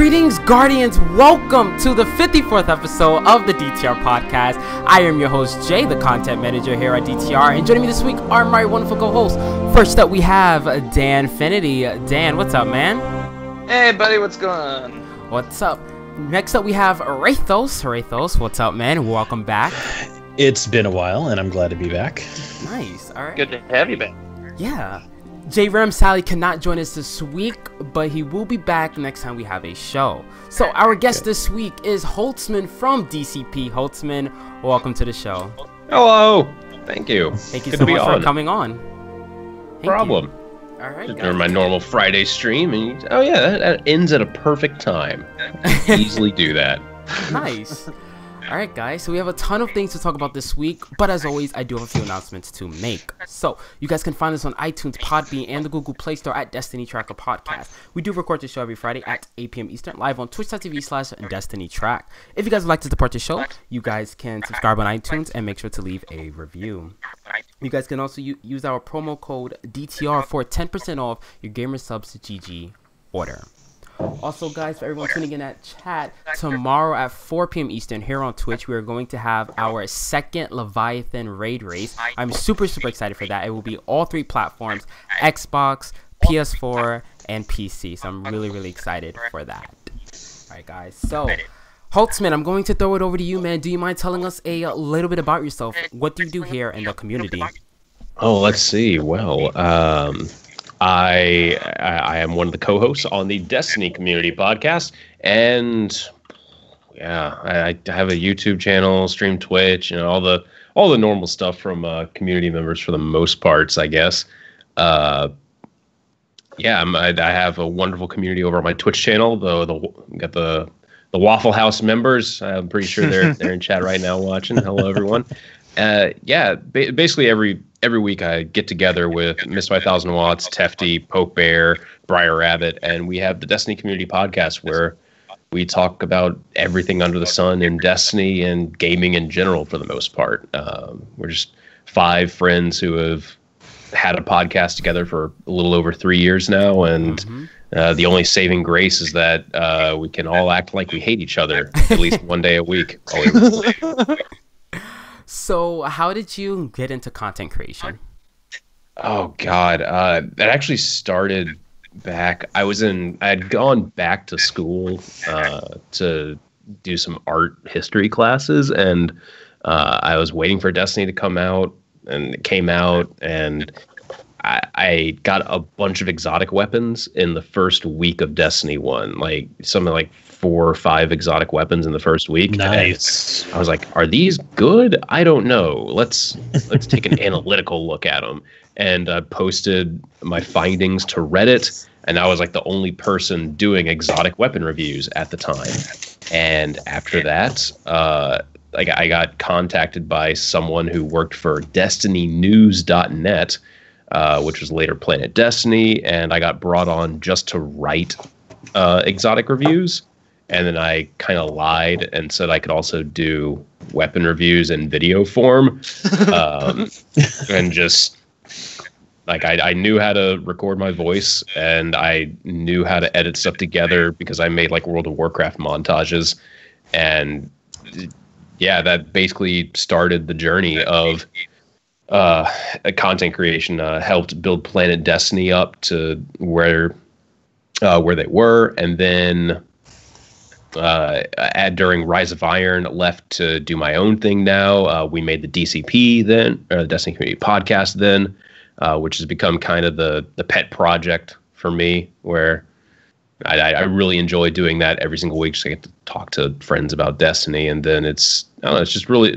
Greetings, Guardians. Welcome to the 54th episode of the DTR podcast. I am your host, Jay, the content manager here at DTR. And joining me this week are my wonderful co-hosts. First up, we have Dan Finity. Dan, what's up, man? Hey, buddy, what's going on? What's up? Next up, we have Rathos. Rathos, what's up, man? Welcome back. It's been a while, and I'm glad to be back. Nice. All right. Good to have you back. Yeah. J. Ram Sally cannot join us this week, but he will be back next time we have a show. So our guest this week is Holtzman from DCP. Holtzman, welcome to the show. Hello. Thank you. Thank you so much for coming on. No problem. All right, During my normal Friday stream, and oh yeah, that ends at a perfect time. Easily do that. Nice. All right, guys, so we have a ton of things to talk about this week, but as always, I do have a few announcements to make. So you guys can find us on iTunes, Podbean, and the Google Play Store at Destiny Tracker Podcast. We do record the show every Friday at 8 p.m. Eastern, live on twitch.tv/DestinyTrack. If you guys would like to support the show, you guys can subscribe on iTunes and make sure to leave a review. You guys can also use our promo code DTR for 10% off your Gamer Subs GG order. Also, guys, for everyone tuning in at chat, tomorrow at 4 p.m. Eastern here on Twitch, we are going to have our second Leviathan raid race. I'm super excited for that. It will be all three platforms, Xbox, PS4, and PC. So I'm really excited for that. All right, guys. So, Holtzman, I'm going to throw it over to you, man. Do you mind telling us a little bit about yourself? What do you do here in the community? Oh, let's see. Well, I am one of the co-hosts on the Destiny Community Podcast, and yeah, I have a YouTube channel, stream Twitch, and all the normal stuff from community members for the most parts, I guess. I have a wonderful community over on my Twitch channel. Got the Waffle House members. I'm pretty sure they're in chat right now watching. Hello, everyone. Basically every week I get together with Missed by 1,000 Watts, Tefty, Poke Bear, Briar Rabbit, and we have the Destiny Community Podcast where we talk about everything under the sun in Destiny and gaming in general for the most part. We're just 5 friends who have had a podcast together for a little over 3 years now, and the only saving grace is that we can all act like we hate each other at least one day a week. So, how did you get into content creation? Oh God, that actually started back. I had gone back to school to do some art history classes, and I was waiting for Destiny to come out, and it came out, and I got a bunch of exotic weapons in the first week of Destiny 1, like something like 4 or 5 exotic weapons in the first week. Nice. And I was like, are these good? I don't know. Let's take an analytical look at them. And I posted my findings to Reddit, and I was like the only person doing exotic weapon reviews at the time. And after that, I got contacted by someone who worked for DestinyNews.net, which was later Planet Destiny, and I got brought on just to write exotic reviews. And then I kind of lied and said I could also do weapon reviews in video form. And just, like, I knew how to record my voice, and I knew how to edit stuff together because I made, like, World of Warcraft montages. And, yeah, that basically started the journey of content creation. Helped build Planet Destiny up to where they were, and then during Rise of Iron, left to do my own thing now. We made the DCP then, or the Destiny Community Podcast then, which has become kind of the pet project for me, where I really enjoy doing that every single week. Just I get to talk to friends about Destiny, and then it's just really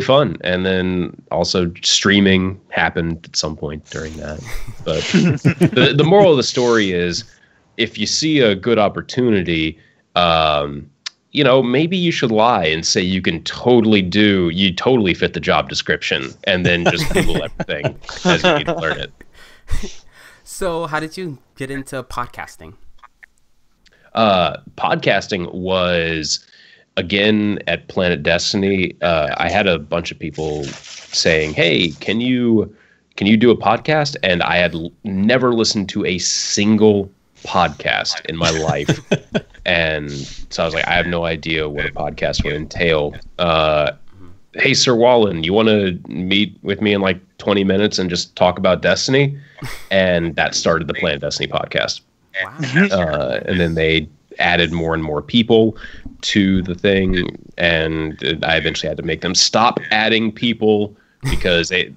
fun. And then also streaming happened at some point during that. But the moral of the story is, if you see a good opportunity, maybe you should lie and say you totally fit the job description, and then just Google everything as you need to learn it. So how did you get into podcasting? Podcasting was, again, at Planet Destiny. I had a bunch of people saying, hey, can you do a podcast? And I had never listened to a single podcast in my life. And so I was like, I have no idea what a podcast would entail. Hey, Sir Wallen, you want to meet with me in like 20 minutes and just talk about Destiny? And that started the Planet Destiny podcast. Wow. And then they added more and more people to the thing, and I eventually had to make them stop adding people because the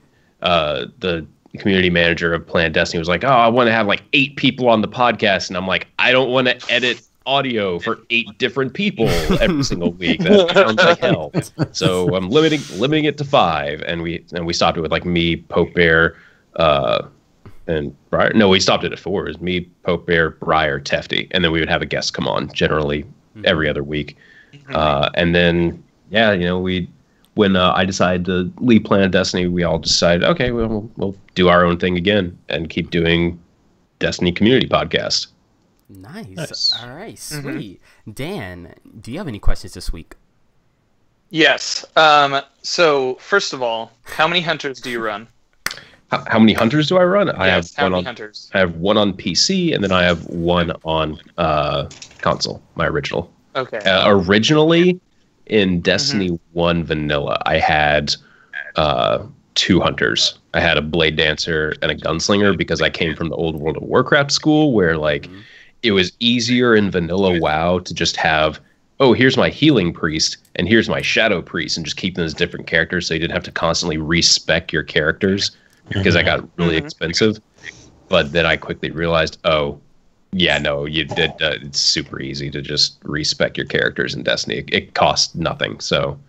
community manager of Planet Destiny was like, oh, I want to have like 8 people on the podcast. And I'm like, I don't want to edit audio for 8 different people every single week. That sounds like hell. So I'm limiting it to 5, and we stopped it with like me, Pope Bear, and Briar. No, we stopped it at 4. It was me, Pope Bear, Briar, Tefty, and then we would have a guest come on generally every other week. And then when I decided to leave Planet Destiny, we all decided, okay, we'll do our own thing again and keep doing Destiny community podcast. Nice. All right, sweet. Dan, do you have any questions this week? Yes. So first of all, how many hunters do you run? How many hunters do I run? Yes, how many hunters? I have one on PC, and then I have one on console, my original. Okay. Originally, in Destiny 1 Vanilla, I had 2 hunters. I had a Blade Dancer and a Gunslinger because I came from the old World of Warcraft school where, like, it was easier in Vanilla WoW to just have, oh, here's my Healing Priest, and here's my Shadow Priest, and just keep them as different characters so you didn't have to constantly respec your characters because that got really expensive. But then I quickly realized, oh, yeah, no, it's super easy to just respec your characters in Destiny. It costs nothing. So,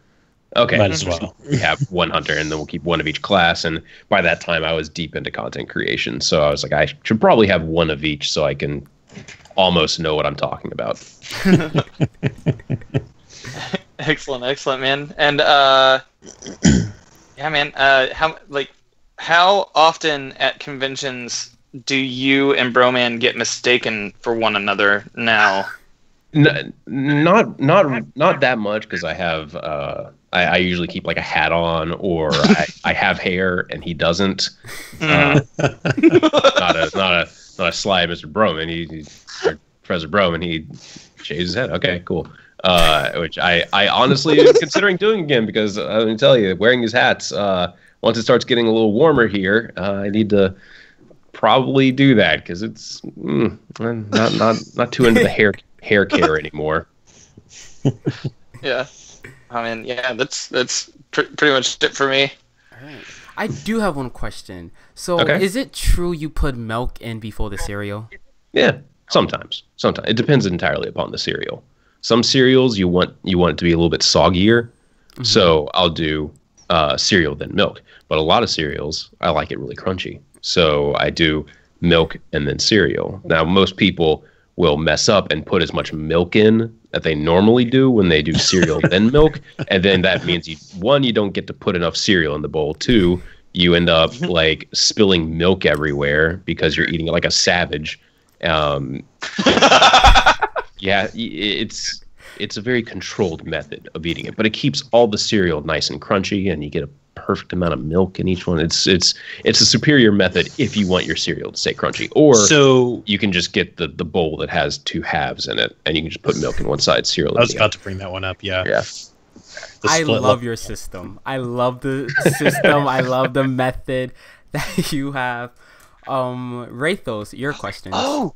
okay, might as well. We have 1 hunter, and then we'll keep 1 of each class. And by that time, I was deep into content creation. So I was like, I should probably have 1 of each so I can almost know what I'm talking about. Excellent, man. And yeah, man. How often at conventions do you and Broman get mistaken for one another now? Not that much, because I have I usually keep like a hat on, or I have hair and he doesn't. Not a sly Mr. Broman. Professor Broman, he shaves his head. Okay, cool. Which I honestly am considering doing again, because let me tell you, wearing his hats, once it starts getting a little warmer here, I need to probably do that, because it's not too into the hair care anymore. Yeah, I mean, yeah, that's pretty much it for me. All right. I do have one question. So, Okay. Is it true you put milk in before the cereal? Yeah, sometimes. It depends entirely upon the cereal. Some cereals you want it to be a little bit soggier, so I'll do cereal then milk. But a lot of cereals, I like it really crunchy, so I do milk and then cereal. Now, most people will mess up and put as much milk in that they normally do when they do cereal then milk, and then that means you don't get to put enough cereal in the bowl. 2, you end up like spilling milk everywhere because you're eating it like a savage. Yeah, it's a very controlled method of eating it, but it keeps all the cereal nice and crunchy, and you get a perfect amount of milk in each one. It's a superior method if you want your cereal to stay crunchy. Or So you can just get the bowl that has 2 halves in it, and you can just put milk in one side, cereal in I was the about other. to bring that one up. Yeah. Yeah. The I split love your system. I love the system. I love the method that you have. Rathos, your questions. Oh,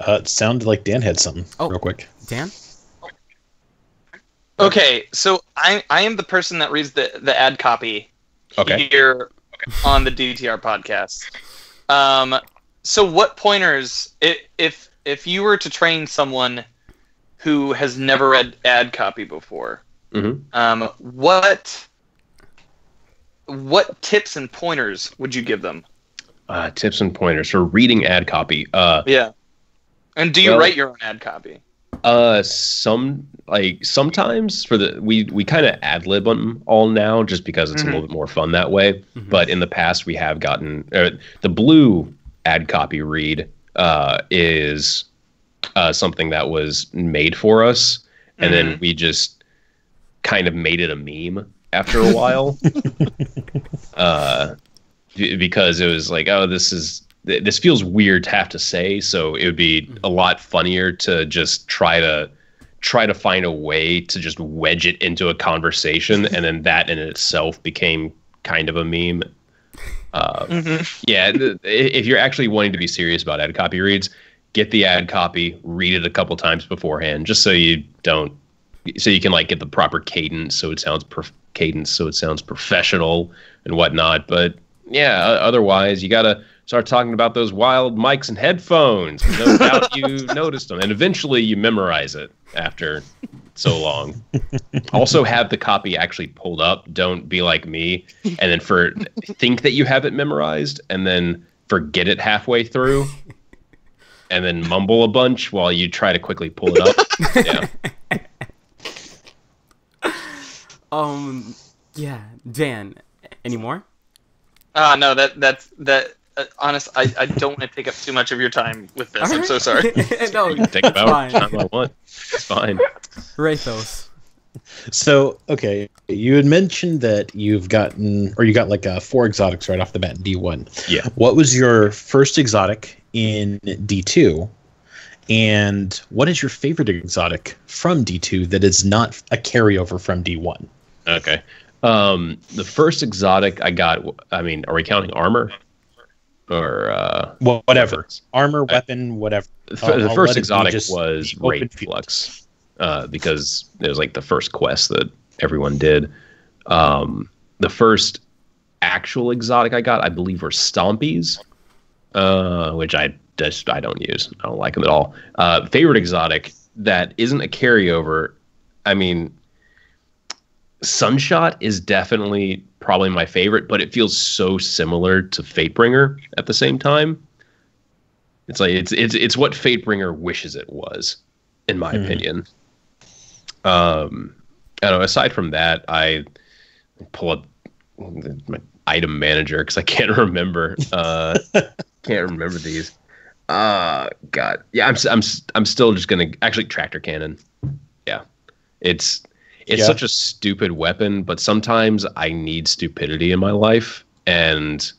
It sounded like Dan had something. Oh. Real quick. Dan? okay. So I am the person that reads the ad copy here on the DTR podcast. So what pointers, if you were to train someone who has never read ad copy before, what tips and pointers would you give them? Tips and pointers for reading ad copy. Yeah. And do you write your own ad copy? Sometimes we kind of ad lib them all now, just because it's a little bit more fun that way. But in the past, we have gotten the blue ad copy read is something that was made for us, and then we just kind of made it a meme after a while, because it was like, oh, this is this feels weird to have to say, so it would be a lot funnier to just try to find a way to just wedge it into a conversation, and then that in itself became kind of a meme. Yeah, if you're actually wanting to be serious about ad copy reads, get the ad copy, read it a couple times beforehand, just so you can like get the proper cadence, so it sounds professional and whatnot. But yeah, otherwise you gotta start talking about those wild mics and headphones. No doubt you noticed them, and eventually you memorize it after so long. Also, have the copy actually pulled up. Don't be like me and then think that you have it memorized and then forget it halfway through and then mumble a bunch while you try to quickly pull it up. Yeah. Yeah, Dan, any more? No, that's honest, I don't want to take up too much of your time with this. I'm so sorry. No, you can think about it time I want. It's fine. Rathos. So, okay, you had mentioned that you got like 4 exotics right off the bat in D1. Yeah. What was your first exotic in D2? And what is your favorite exotic from D2 that is not a carryover from D1? Okay. The first exotic I got, I mean, are we counting armor? Or whatever. Weapons? Armor, weapon, whatever. The first exotic was Raid Flux, because it was like the first quest that everyone did. The first actual exotic I got, I believe, were Stompies, which I don't use. I don't like them at all. Favorite exotic that isn't a carryover, I mean, Sunshot is definitely probably my favorite, but it feels so similar to Fatebringer at the same time. It's like it's what Fatebringer wishes it was, in my opinion. I don't know. Aside from that, I pull up my item manager because I can't remember. Can't remember these. God, yeah. I'm still just gonna actually tractor cannon. Yeah, it's such a stupid weapon, but sometimes I need stupidity in my life, and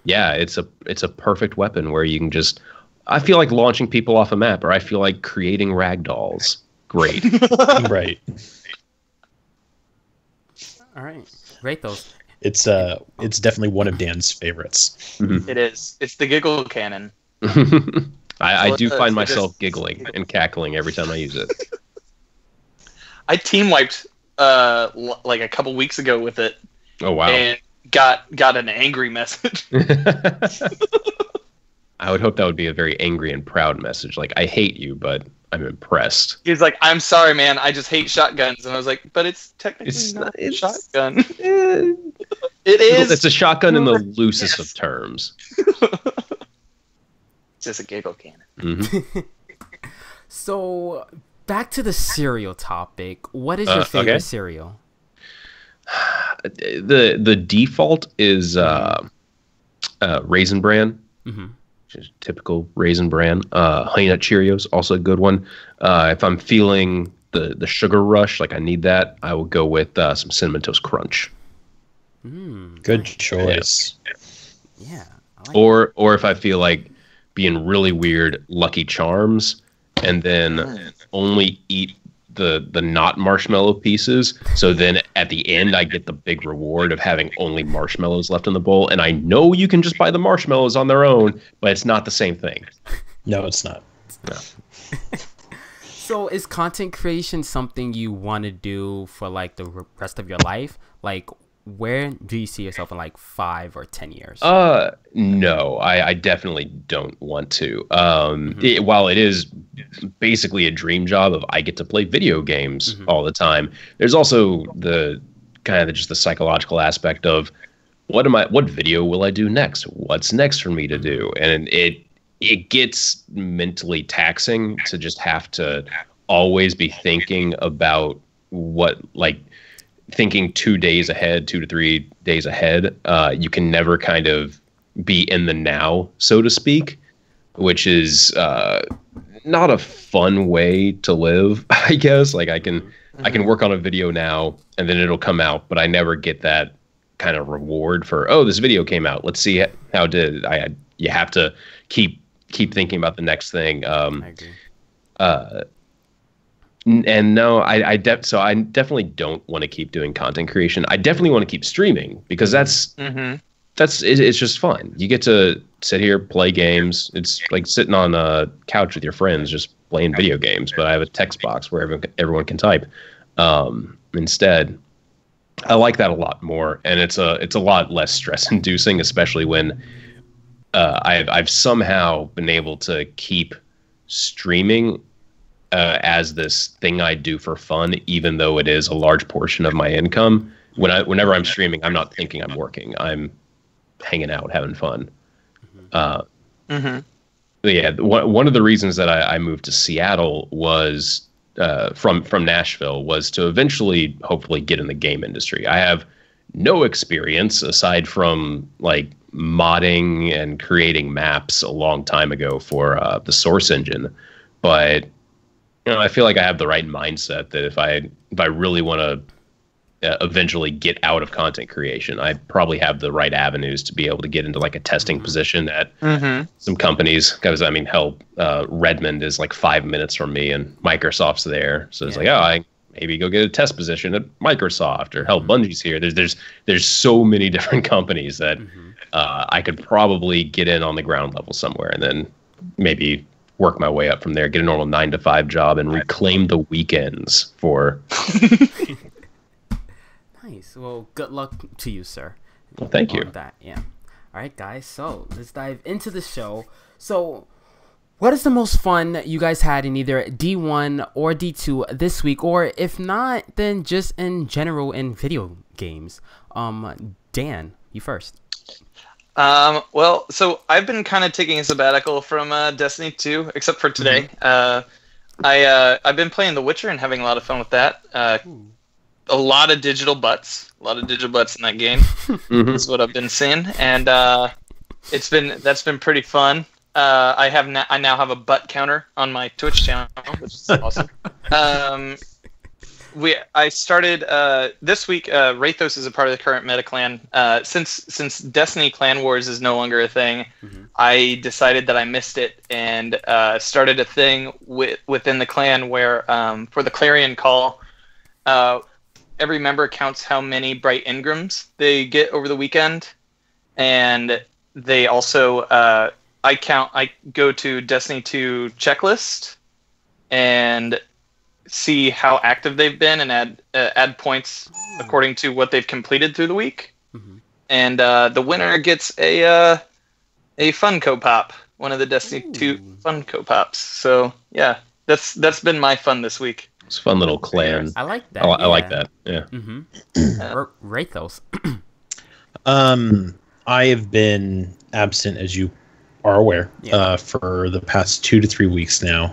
yeah, it's a perfect weapon where you can just. I feel like launching people off a map, or I feel like creating ragdolls. Great, right? All right, rate those. It's definitely one of Dan's favorites. Mm-hmm. It is. It's the giggle cannon. I do find myself giggling and cackling every time I use it. I team wiped like a couple weeks ago with it. Oh wow! And got an angry message. I would hope that would be a very angry and proud message. Like, I hate you, but I'm impressed. He's like, I'm sorry, man. I just hate shotguns. And I was like, but it's technically not a shotgun. It is. It's a shotgun in the loosest of terms. It's just a giggle cannon. Mm-hmm. So, back to the cereal topic. What is your favorite cereal? The default is Raisin Bran. Mm-hmm. Just typical Raisin Bran. Honey Nut Cheerios, also a good one. If I'm feeling the sugar rush, like I need that, I will go with some Cinnamon Toast Crunch. Good choice. Yeah. I like or if I feel like being really weird, Lucky Charms, and then only eat the not marshmallow pieces. So then at the end, I get the big reward of having only marshmallows left in the bowl. And I know you can just buy the marshmallows on their own, but it's not the same thing. No, it's not. No. So is content creation something you want to do for like the rest of your life? Like, where do you see yourself in like 5 or 10 years? No, I definitely don't want to. While it is basically a dream job of I get to play video games all the time, there's also the kind of just the psychological aspect of what video will I do next? What's next for me to do? And it gets mentally taxing to just have to always be thinking about thinking 2 days ahead, 2 to 3 days ahead. You can never kind of be in the now, so to speak, which is not a fun way to live, I guess. Like I can work on a video now and then it'll come out, but I never get that kind of reward for, oh, this video came out. Let's see how it did. You have to keep thinking about the next thing. I agree. And no, I definitely don't want to keep doing content creation. I definitely want to keep streaming because that's it's just fun. You get to sit here, play games. It's like sitting on a couch with your friends, just playing video games. But I have a text box where everyone can type. Instead, I like that a lot more, and it's a lot less stress inducing, especially when I've somehow been able to keep streaming as this thing I do for fun, even though it is a large portion of my income. Whenever I'm streaming, I'm not thinking I'm working. I'm hanging out, having fun. Yeah, one of the reasons that I moved to Seattle was from Nashville was to eventually, hopefully, get in the game industry. I have no experience aside from like modding and creating maps a long time ago for the Source engine, but I feel like I have the right mindset that if I really want to eventually get out of content creation, I probably have the right avenues to be able to get into like a testing position at some companies. Because I mean, hell, Redmond is like 5 minutes from me, and Microsoft's there, so it's like, oh, I maybe go get a test position at Microsoft, or hell, Bungie's here. There's so many different companies that I could probably get in on the ground level somewhere, and then maybe work my way up from there, get a normal 9-to-5 job, and reclaim the weekends for. Nice. Well, good luck to you, sir. Well, thank you. That, yeah. All right, guys. So let's dive into the show. So, what is the most fun you guys had in either D1 or D2 this week, or if not, then just in general in video games? Dan, you first. Well, so I've been kind of taking a sabbatical from Destiny 2, except for today. I've been playing The Witcher and having a lot of fun with that. A lot of digital butts in that game. Is what I've been seeing, and that's been pretty fun. I now have a butt counter on my Twitch channel, which is awesome. I started this week. Rathos is a part of the current meta clan. Since Destiny Clan Wars is no longer a thing, I decided that I missed it and started a thing within the clan where for the Clarion Call, every member counts how many bright engrams they get over the weekend, and they also I go to Destiny 2 checklist and see how active they've been and add points according to what they've completed through the week. And the winner gets a Funko Pop, one of the Destiny 2 Funko Pops. So yeah, that's been my fun this week. It's a fun little clan. I like that. I like that. Yeah. Rathos. I have been absent, as you are aware, for the past 2 to 3 weeks now.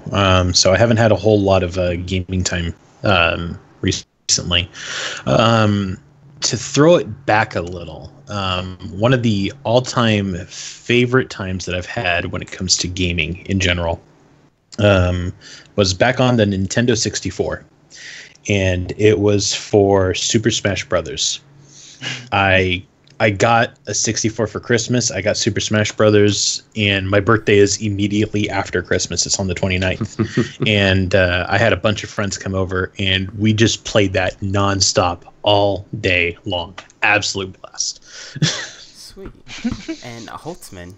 So I haven't had a whole lot of gaming time recently. To throw it back a little, one of the all-time favorite times that I've had when it comes to gaming in general was back on the Nintendo 64, and it was for Super Smash Brothers. I got a 64 for Christmas. I got Super Smash Brothers, and my birthday is immediately after Christmas. It's on the 29th. And I had a bunch of friends come over, and we just played that nonstop all day long. Absolute blast. Sweet. And Holtzman.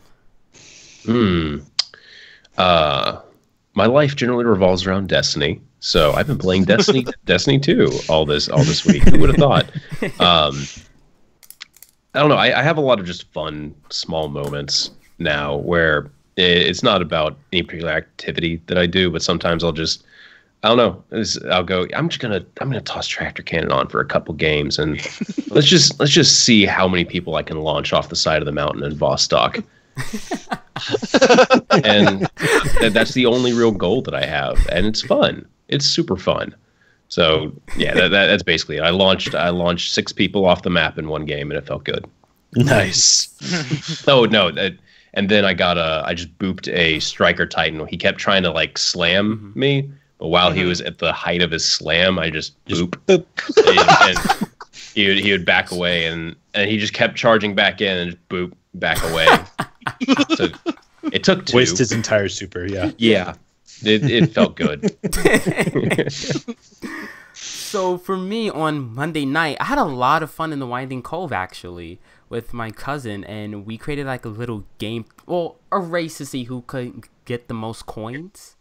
My life generally revolves around Destiny, so I've been playing Destiny 2 all this week. Who would have thought? I don't know. I have a lot of just fun, small moments now where it's not about any particular activity that I do, but sometimes I'll just, I don't know. I'll go, I'm gonna toss Tractor Cannon on for a couple games, and let's just see how many people I can launch off the side of the mountain in Vostok. And that's the only real goal that I have, and it's fun. It's super fun. So yeah, that's basically it. I launched 6 people off the map in one game, and it felt good. Nice. Oh no, and then I just booped a Striker Titan. He kept trying to like slam me, but while he was at the height of his slam, I just boop. he would back away, and he just kept charging back in and just boop back away. So it took 2. Waste his entire super. Yeah. It felt good. So for me on Monday night, I had a lot of fun in the Winding Cove actually with my cousin, and we created like a little game, well, a race to see who could get the most coins.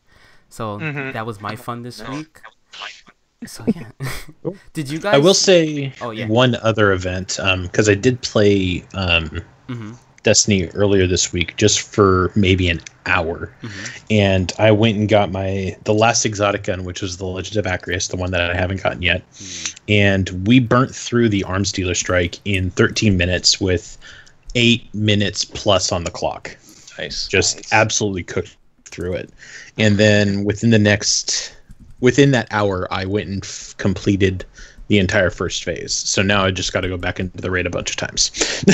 So that was my fun this week. So yeah. Did you guys? I will say yeah. one other event, because I did play Destiny earlier this week just for maybe an hour, and I went and got the last exotic gun, which was the Legend of Acreus, the one that I haven't gotten yet, and we burnt through the arms dealer strike in 13 minutes with 8 minutes plus on the clock. Nice. Just absolutely cooked through it, and then within that hour, I went and completed the entire first phase. So now I just got to go back into the raid a bunch of times.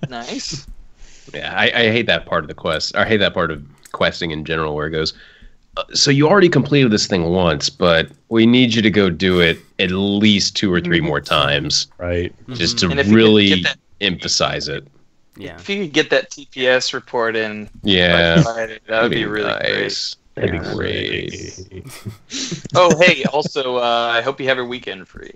Nice. Yeah, I hate that part of the quest. I hate that part of questing in general, where it goes, so you already completed this thing once, but we need you to go do it at least 2 or 3 more times. Right. Just to really emphasize it. Yeah. If you could get that TPS report in, yeah, that would be really nice. great. That'd be great. Oh, hey, also, I hope you have your weekend free.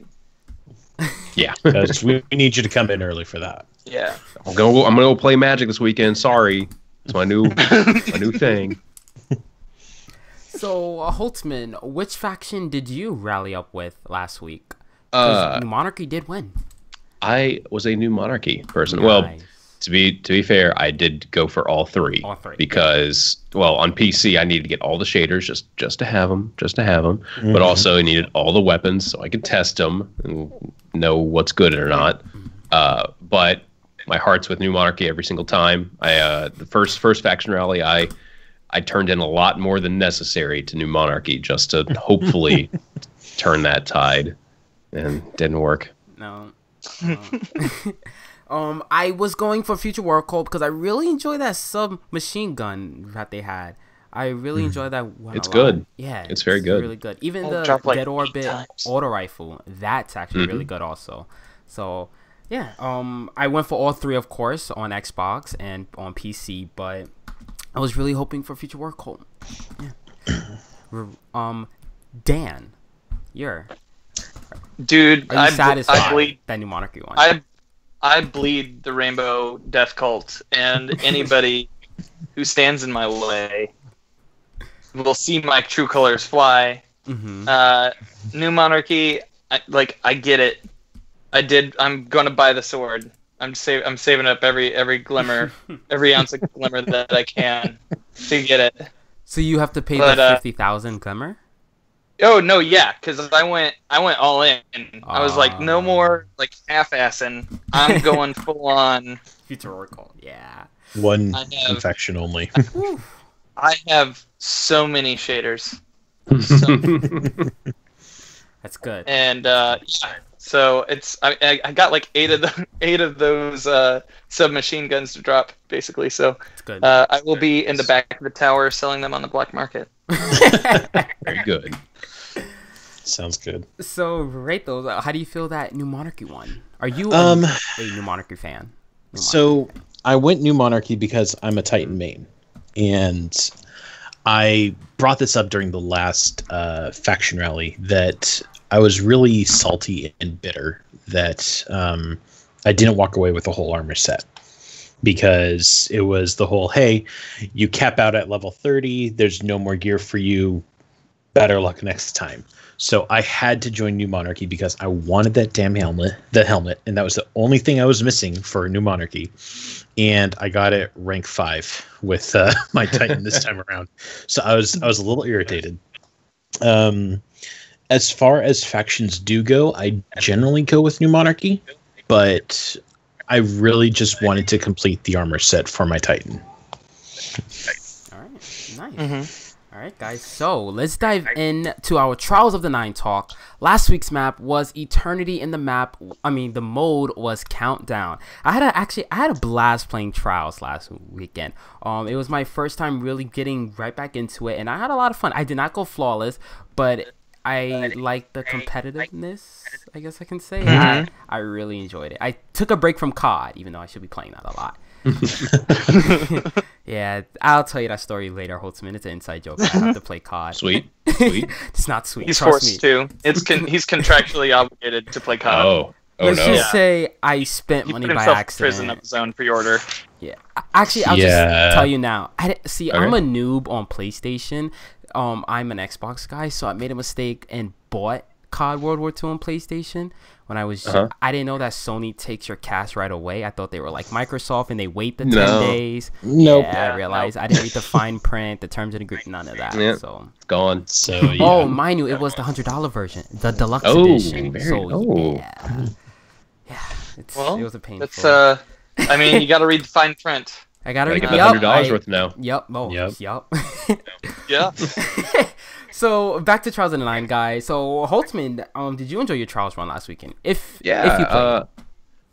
Yeah. Because we need you to come in early for that. Yeah. I'm gonna go play Magic this weekend. Sorry, it's my new thing. So Holtzman, which faction did you rally up with last week? New Monarchy did win. I was a New Monarchy person. Nice. Well, to be fair, I did go for all three. Because, well, on PC I needed to get all the shaders just to have them, but also I needed all the weapons so I could test them and know what's good or not. But my heart's with New Monarchy every single time. The first faction rally, I turned in a lot more than necessary to New Monarchy just to hopefully turn that tide, and didn't work. No. I was going for Future War Cult because I really enjoy that submachine gun that they had. I really enjoy that one. It's good. Yeah, it's very good. Really good. Even the like Dead Orbit auto rifle, that's actually really good also. So yeah, I went for all three, of course, on Xbox and on PC, but I was really hoping for Future War Cult. Yeah. Dan, dude, are you satisfied I bleed that New Monarchy one? I bleed the Rainbow Death Cult, and anybody who stands in my way will see my true colors fly. New Monarchy, I get it. I'm gonna buy the sword. I'm saving up every glimmer, every ounce of glimmer that I can to get it. So you have to pay the 50,000 glimmer? Oh no, yeah, because I went all in. I was like, no more like half-assing. I'm going full on. Future Oracle, yeah. One infection only. I have so many shaders. That's good. And yeah, so it's I got like eight of those submachine guns to drop basically. So that's good. I will be in the back of the tower selling them on the black market. Very good. Sounds good. So rate those. How do you feel that New Monarchy won? Are you a New Monarchy fan? So I went New Monarchy because I'm a Titan main, and I brought this up during the last faction rally that I was really salty and bitter that I didn't walk away with the whole armor set, because it was the whole, hey, you cap out at level 30, there's no more gear for you, better luck next time. So I had to join New Monarchy because I wanted that damn helmet, and that was the only thing I was missing for New Monarchy. And I got it rank 5 with my Titan this time around. So I was a little irritated. As far as factions do go, I generally go with New Monarchy, but I really just wanted to complete the armor set for my Titan. All right, nice. All right, guys, so let's dive into our Trials of the Nine talk. Last week's map was Eternity in the the mode was Countdown. I had a blast playing Trials last weekend. It was my first time really getting right back into it, and I had a lot of fun. I did not go flawless, but I like the competitiveness, I guess I can say. Mhm. I really enjoyed it. I took a break from COD, even though I should be playing that a lot. Yeah, I'll tell you that story later, Holtzman. It's an inside joke. I have to play COD. Sweet. Sweet. It's not sweet. He's trust forced me. to. He's contractually obligated to play COD. Oh. Oh Let's no. just say I spent He money put by himself in accident. prison of his own pre-order. Yeah. Actually, I'll Yeah. just tell you now. See, Okay. I'm a noob on PlayStation. I'm an Xbox guy, so I made a mistake and bought COD World War II on PlayStation when I was. I didn't know that Sony takes your cash right away. I thought they were like Microsoft and they wait the 10 No. days. Nope. Yeah, I realized I didn't read the fine print, the terms and agreement, none of that. Yeah. So. Gone. So yeah. Oh, mind you, it was the $100 version, the deluxe Oh, edition. very- So oh. yeah, it was a painful. That's I mean, you got to read the fine print. I gotta Gotta read get yup, that $100 I- worth now. Yep. Oh, Yep. yep. Yeah. So back to Trials of the Nine, guys. So Holtzman, did you enjoy your Trials run last weekend? If you played.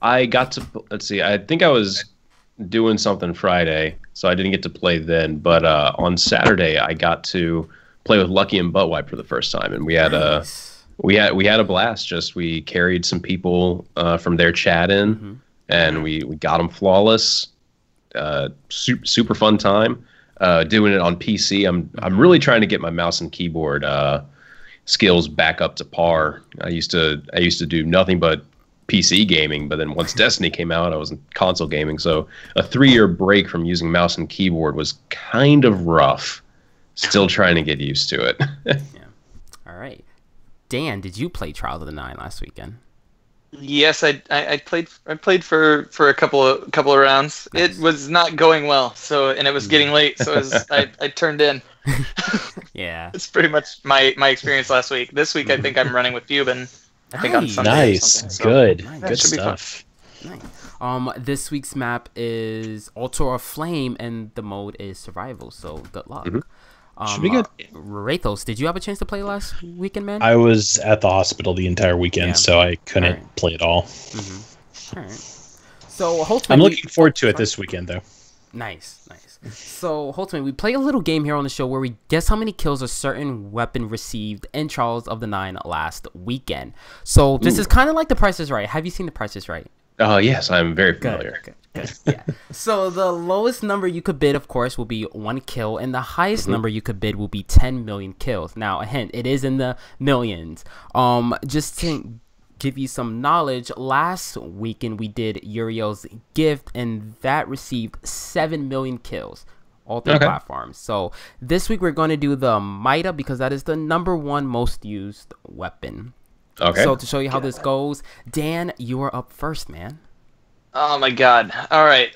I got to. Let's see. I think I was doing something Friday, so I didn't get to play then. But on Saturday, I got to play with Lucky and Buttwipe for the first time, and we had Nice. we had a blast. Just we carried some people from their chat in, and we got them flawless. Super fun time. Doing it on PC. I'm really trying to get my mouse and keyboard skills back up to par. I used to do nothing but PC gaming, but then once Destiny came out, I was in console gaming. So a 3-year break from using mouse and keyboard was kind of rough. Still trying to get used to it. All right. Dan, did you play Trials of the Nine last weekend? Yes, I played for a couple of rounds. Nice. It was not going well, and it was getting late, so I turned in. Yeah. It's pretty much my experience last week. This week I think I'm running with Cuban. I think on Sunday. or Nice. something, so- Good. Nice. Good Should be fun. stuff. Nice. This week's map is Altar of Flame, and the mode is Survival. So good luck. Should be good. Rathos, did you have a chance to play last weekend, man? I was at the hospital the entire weekend, Yeah. so I couldn't Alright. play at all. All right. So Holtzman, I'm looking forward to it this weekend, though. Nice. So Holtzman, we play a little game here on the show where we guess how many kills a certain weapon received in Trials of the Nine last weekend. So this is kind of like The Price is Right. Have you seen The Price is Right? Oh yes, I'm very familiar. Good. Yeah. So the lowest number you could bid, of course, will be 1 kill, and the highest number you could bid will be 10 million kills. Now, a hint, it is in the millions. Just to give you some knowledge, last weekend we did Uriel's Gift, and that received 7 million kills. All 3 platforms. So this week we're going to do the Mida because that is the #1 most used weapon. Okay. So to show you how this goes, Dan, you are up first, man. Oh my god. All right.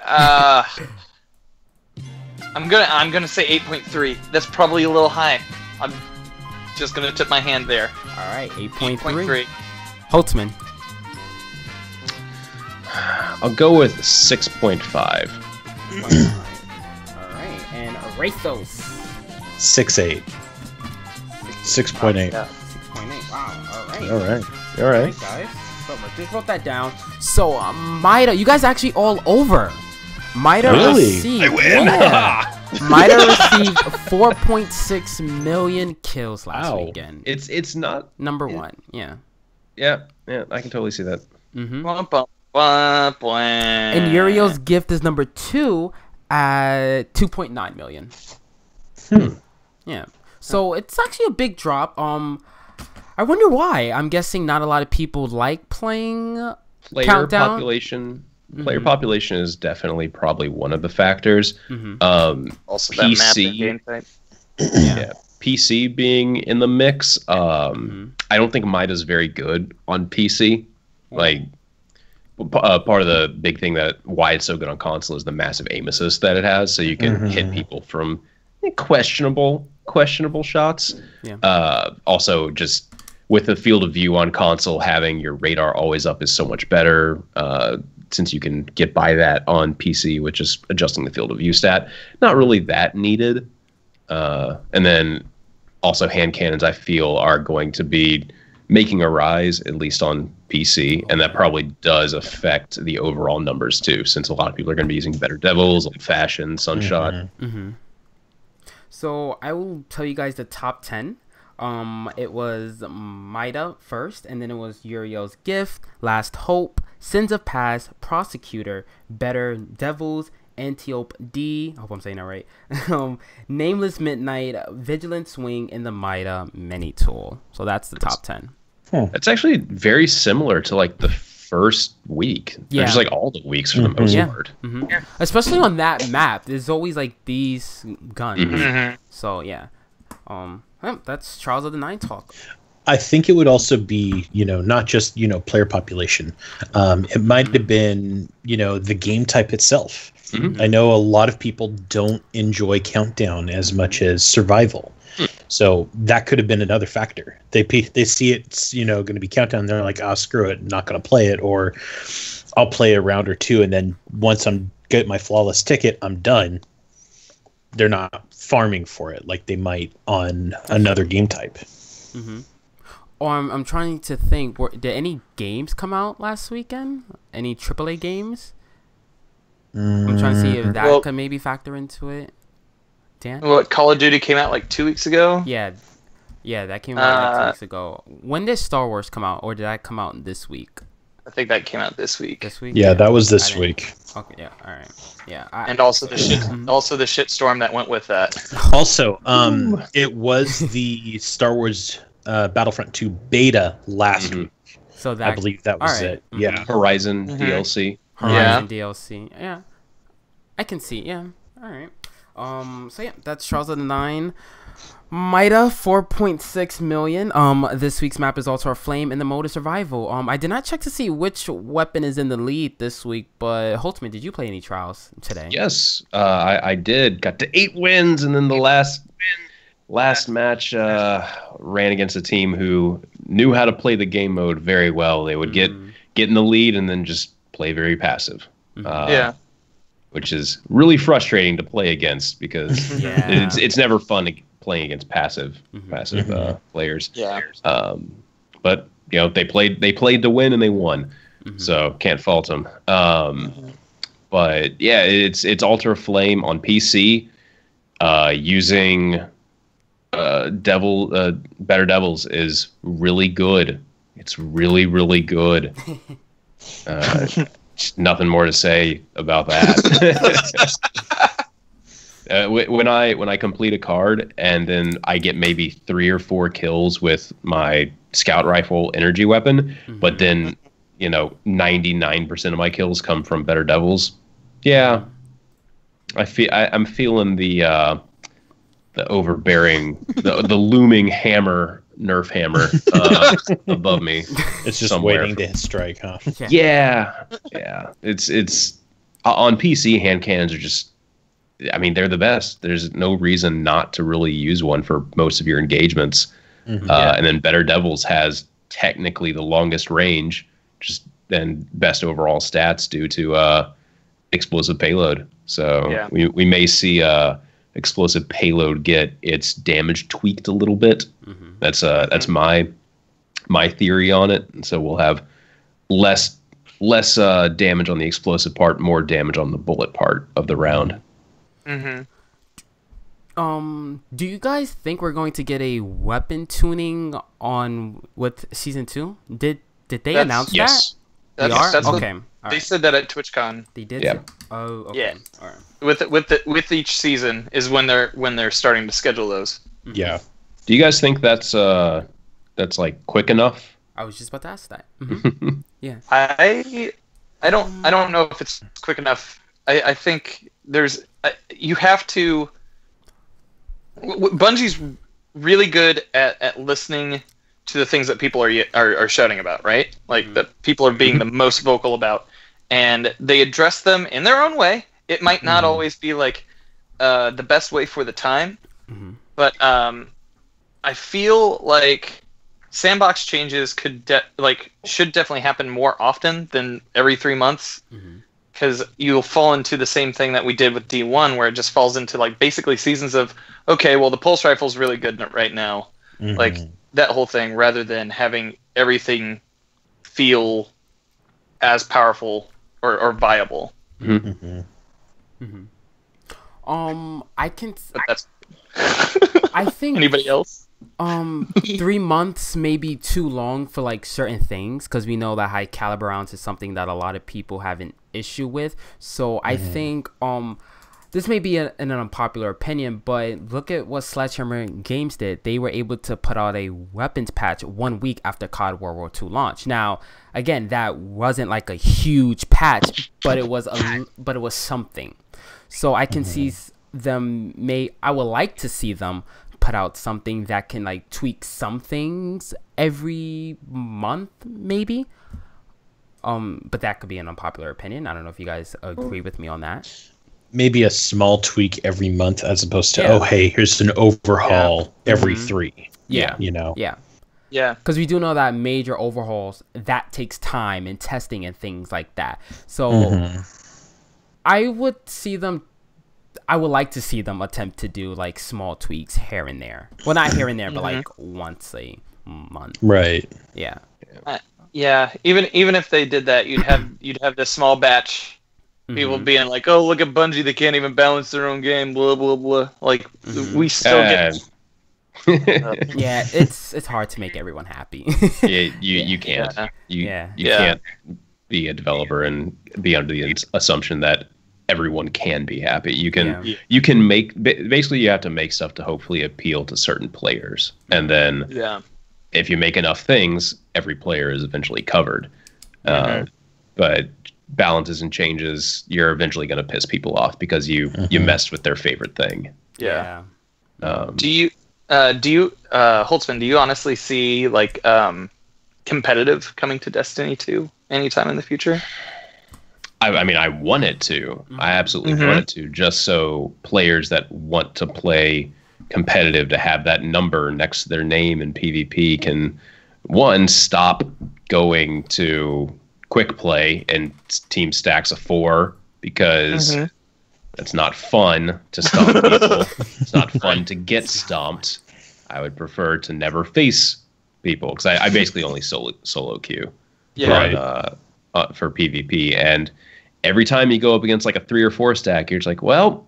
I'm gonna say 8.3. That's probably a little high. I'm just gonna tip my hand there. All right, 8.3. 8.3. Holtzman. I'll go with 6.5. All right, and Rathos. 6.8. 6.8. Yeah. 6.8. Wow. All right. All right. All All right. right, guys. So I just wrote that down. So Mida, you guys actually all over. Mida Really? received. I win. Yeah. Mida received 4.6 million kills last Wow. weekend. It's not. #1. Yeah. Yeah. I can totally see that. Mm-hmm. Womp, womp, womp, womp. And Uriel's Gift is #2 at 2.9 million. Yeah. So it's actually a big drop. I wonder why. I'm guessing not a lot of people like playing Player Countdown? population. Player population is definitely probably one of the factors. Also that map PC. and game type. Yeah. PC being in the mix. I don't think Mida's very good on PC. Like, part of the big thing that why it's so good on console is the massive aim assist that it has, so you can hit people from questionable shots. Yeah. Also, just with the field of view on console, having your radar always up is so much better. Since you can get by that on PC, which is adjusting the field of view stat, not really that needed. And then also hand cannons, I feel, are going to be making a rise, at least on PC, and that probably does affect the overall numbers too, since a lot of people are going to be using better Devils, Old Fashioned, Sunshot. So I will tell you guys the top 10. It was Mida first, and then it was Uriel's Gift, Last Hope, Sins of Past, Prosecutor, Better Devils, Antiope D, I hope I'm saying that right, Nameless Midnight, Vigilant Swing, and the Mida Mini Tool. So that's the top 10. It's actually very similar to like the first week. Yeah. Just like all the weeks for the most part. Yeah. Especially on that map, there's always like these guns. So yeah. That's Trials of the Nine talk. I think it would also be, not just, player population. It might have been, the game type itself. I know a lot of people don't enjoy Countdown as much as Survival. So that could have been another factor. They see it's, going to be Countdown. They're like, oh, screw it. Not going to play it. Or I'll play a round or two. And then once I'm get my flawless ticket, I'm done. They're not farming for it like they might on another game type. Or I'm trying to think, did any games come out last weekend? Any AAA games? I'm trying to see if that could maybe factor into it. Dan? What, Call of Duty came out like 2 weeks ago? Yeah, that came out like 2 weeks ago. When did Star Wars come out, or did that come out this week? I think that came out this week. This week? Yeah, that was this week. Okay, yeah, all right. Yeah, and also the shitstorm that went with that. Also, it was the Star Wars Battlefront 2 beta last week. So that, I believe that was it. Yeah, Horizon DLC. Horizon DLC. Yeah, I can see. Yeah, all right. So yeah, that's Trials of the Nine. Mida 4.6 million. This week's map is Altar of Flame in the mode of Survival. I did not check to see which weapon is in the lead this week, but Holtzman, did you play any Trials today? Yes, I did. Got to 8 wins, and then the last match ran against a team who knew how to play the game mode very well. They would get in the lead and then just play very passive. Which is really frustrating to play against because it's never fun playing against passive players. Yeah. But they played to win and they won, so can't fault them. But yeah, it's Altar of Flame on PC, using Better Devils is really good. It's really good. Nothing more to say about that. When I complete a card and then I get maybe 3 or 4 kills with my scout rifle energy weapon, but then 99% of my kills come from Better Devils. Yeah, I'm feeling the overbearing, the looming nerf hammer above me. It's just waiting to strike, huh? Yeah. It's on PC. Hand cannons are just, they're the best. There's no reason not to really use one for most of your engagements. And then Better Devils has technically the longest range, just then best overall stats due to explosive payload. So we may see explosive payload get its damage tweaked a little bit. That's my theory on it. And so we'll have less damage on the explosive part, more damage on the bullet part of the round. Do you guys think we're going to get a weapon tuning with season 2? Did they announce that? That's okay. They said that at TwitchCon. They did. Yeah. Oh, okay. Yeah. All right. With each season is when they're starting to schedule those. Yeah. Do you guys think that's like quick enough? I was just about to ask that. Yeah. I don't know if it's quick enough. I think there's you have to. Bungie's really good at listening to the things that people are shouting about, right? Like that people are being the most vocal about, and they address them in their own way. It might not always be like the best way for the time, but I feel like sandbox changes should definitely happen more often than every 3 months, because you'll fall into the same thing that we did with D1, where it just falls into like basically seasons of, okay, well the pulse rifle's really good right now, like that whole thing, rather than having everything feel as powerful or viable. I can. But that's. I think Anybody else? 3 months may be too long for like certain things, because we know that high caliber rounds is something that a lot of people have an issue with. So I think this may be an unpopular opinion, but look at what Sledgehammer Games did. They were able to put out a weapons patch 1 week after COD World War II launch. Now, again, that wasn't like a huge patch, but it was something. So I can see I would like to see them put out something that can like tweak some things every month, maybe. But that could be an unpopular opinion. I don't know if you guys agree with me on that. Maybe a small tweak every month, as opposed to, oh, hey, here's an overhaul every 3. Yeah. You know? Yeah. Yeah. Because we do know that major overhauls, that takes time and testing and things like that. So I would like to see them attempt to do like small tweaks here and there. Well, not here and there, but like once a month. Right. Yeah. Yeah. Even if they did that, you'd have this small batch. People being like, "Oh, look at Bungie! They can't even balance their own game." Blah blah blah. Like we still get. Yeah, it's hard to make everyone happy. You can't. You can't be a developer and be under the assumption that everyone can be happy. You can make, basically you have to make stuff to hopefully appeal to certain players, and then if you make enough things, every player is eventually covered. But balances and changes, you're eventually going to piss people off because you messed with their favorite thing. Yeah. Do you Holtzman, do you honestly see like competitive coming to Destiny 2 anytime in the future? I mean, I want it to. I absolutely want it to, just so players that want to play competitive, to have that number next to their name in PvP, can, one, stop going to quick play and team stacks of 4, because it's not fun to stomp people. It's not fun to get stomped. I would prefer to never face people, because I basically only solo queue for PvP. And every time you go up against like a 3 or 4 stack, you're just like, well,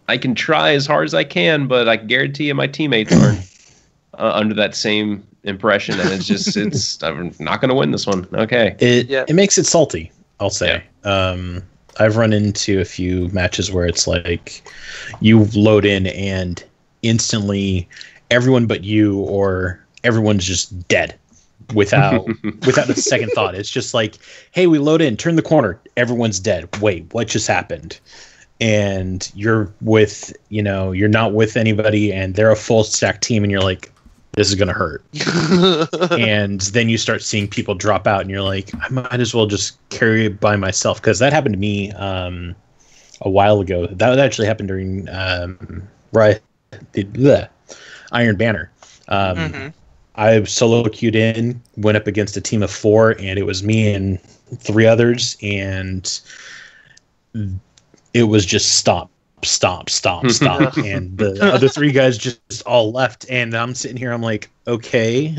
I can try as hard as I can, but I guarantee you my teammates aren't under that same impression, and I'm not going to win this one. Okay. It makes it salty, I'll say. I've run into a few matches where it's like you load in and instantly everyone but you, or everyone's just dead without a second thought. It's just like, hey, we load in, turn the corner, everyone's dead. Wait, what just happened? And you're with, you're not with anybody, and they're a full stack team, and you're like, this is going to hurt. And then you start seeing people drop out, and you're like, I might as well just carry it by myself. Because that happened to me a while ago. That actually happened during the Iron Banner. I solo queued in, went up against a team of 4, and it was me and 3 others, and it was just stomp. And the other 3 guys just all left, and I'm sitting here, I'm like, okay,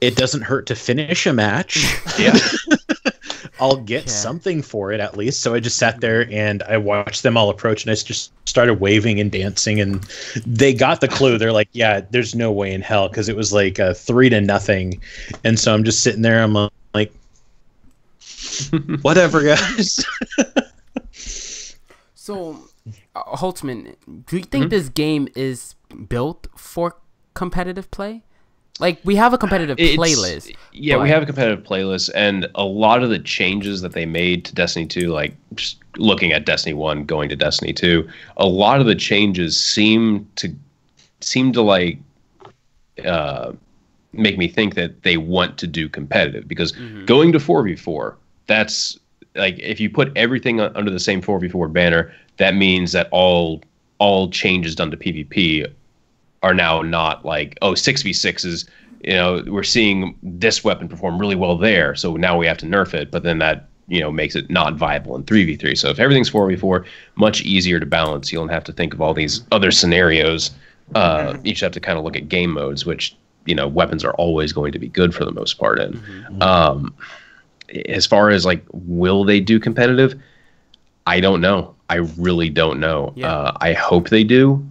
it doesn't hurt to finish a match. I'll get something for it at least. So I just sat there and I watched them all approach, and I just started waving and dancing, and they got the clue. They're like, yeah, there's no way in hell, because it was like 3-0. And so I'm just sitting there, I'm like, whatever, guys. So, Holtzman, do you think this game is built for competitive play? Like, we have a competitive playlist. Yeah, we have a competitive playlist, and a lot of the changes that they made to Destiny 2, like just looking at Destiny 1 going to Destiny 2, a lot of the changes seem to like make me think that they want to do competitive, because going to 4v4, that's like, if you put everything under the same 4v4 banner, that means that all changes done to PvP are now not like, oh, 6v6s, we're seeing this weapon perform really well there, so now we have to nerf it, but then that, makes it not viable in 3v3. So if everything's 4v4, much easier to balance. You don't have to think of all these other scenarios. You just have to kind of look at game modes, which, weapons are always going to be good for the most part in. As far as like, will they do competitive? I don't know. I really don't know. I hope they do.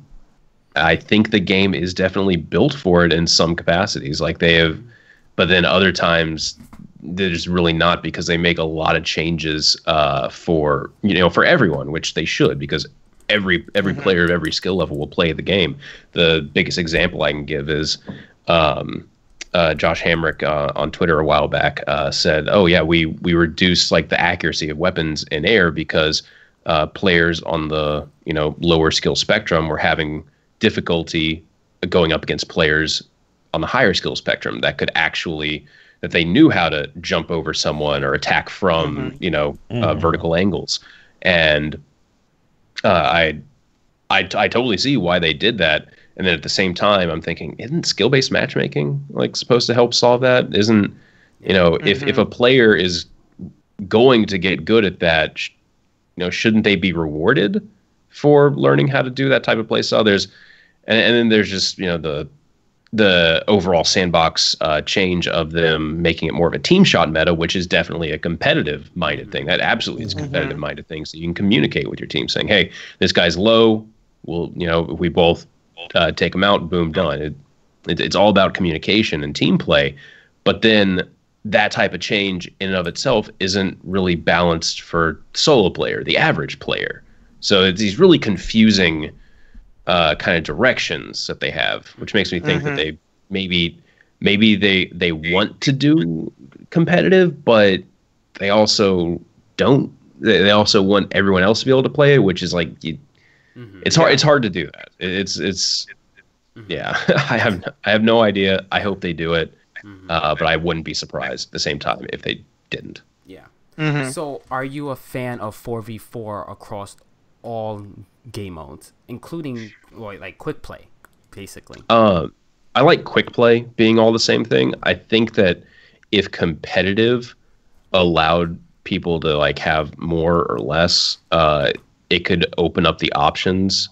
I think the game is definitely built for it in some capacities. Like they have, but then other times there's really not, because they make a lot of changes for everyone, which they should, because every player of every skill level will play the game. The biggest example I can give is Josh Hamrick on Twitter a while back said, "Oh yeah, we reduced like the accuracy of weapons in air because players on the lower skill spectrum were having difficulty going up against players on the higher skill spectrum that they knew how to jump over someone or attack from vertical angles." And I totally see why they did that. And then at the same time, I'm thinking, isn't skill-based matchmaking like supposed to help solve that? Isn't if a player is going to get good at that, shouldn't they be rewarded for learning how to do that type of play style? And then there's just the overall sandbox change of them making it more of a team shot meta, which is definitely a competitive minded thing. That absolutely is a competitive minded thing. So you can communicate with your team saying, hey, this guy's low. Well, if we both take him out, boom, done. It's all about communication and team play. But then that type of change in and of itself isn't really balanced for solo player, the average player. So it's these really confusing kind of directions that they have, which makes me think that they maybe they want to do competitive, but they also don't. They also want everyone else to be able to play it, which is like it's hard. It's hard to do that. Yeah. I have no idea. I hope they do it, but I wouldn't be surprised at the same time if they didn't. Yeah. So, are you a fan of 4v4 across all game modes, including like quick play, basically? I like quick play being all the same thing. I think that if competitive allowed people to like have more or less, it could open up the options.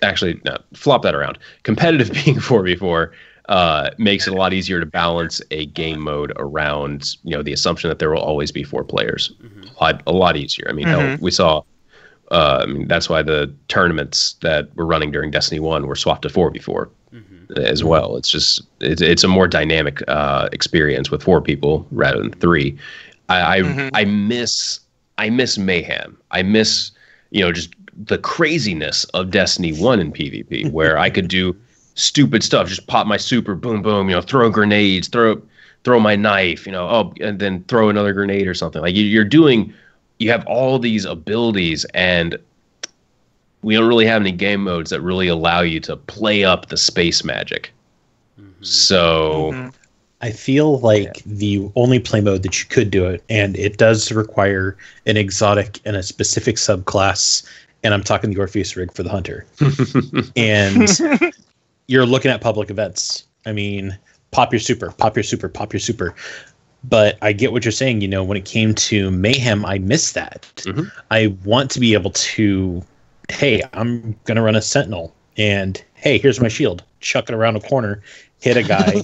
Actually, no, flop that around. Competitive being 4v4 makes it a lot easier to balance a game mode around the assumption that there will always be 4 players. A lot easier. I mean, hell, we saw. That's why the tournaments that were running during Destiny 1 were swapped to 4v4 as well. It's just it's a more dynamic experience with 4 people rather than 3. I miss mayhem. I miss just the craziness of Destiny 1 in PvP, where I could do stupid stuff, just pop my super, boom, boom, throw grenades, throw my knife, and then throw another grenade or something. Like you have all these abilities, and we don't really have any game modes that really allow you to play up the space magic. So I feel like the only play mode that you could do it, and it does require an exotic and a specific subclass, and I'm talking the Orpheus rig for the hunter. And you're looking at public events. I mean, pop your super, pop your super, pop your super. But I get what you're saying. When it came to mayhem, I miss that. I want to be able to, hey, I'm going to run a sentinel, and hey, here's my shield. Chuck it around a corner, hit a guy,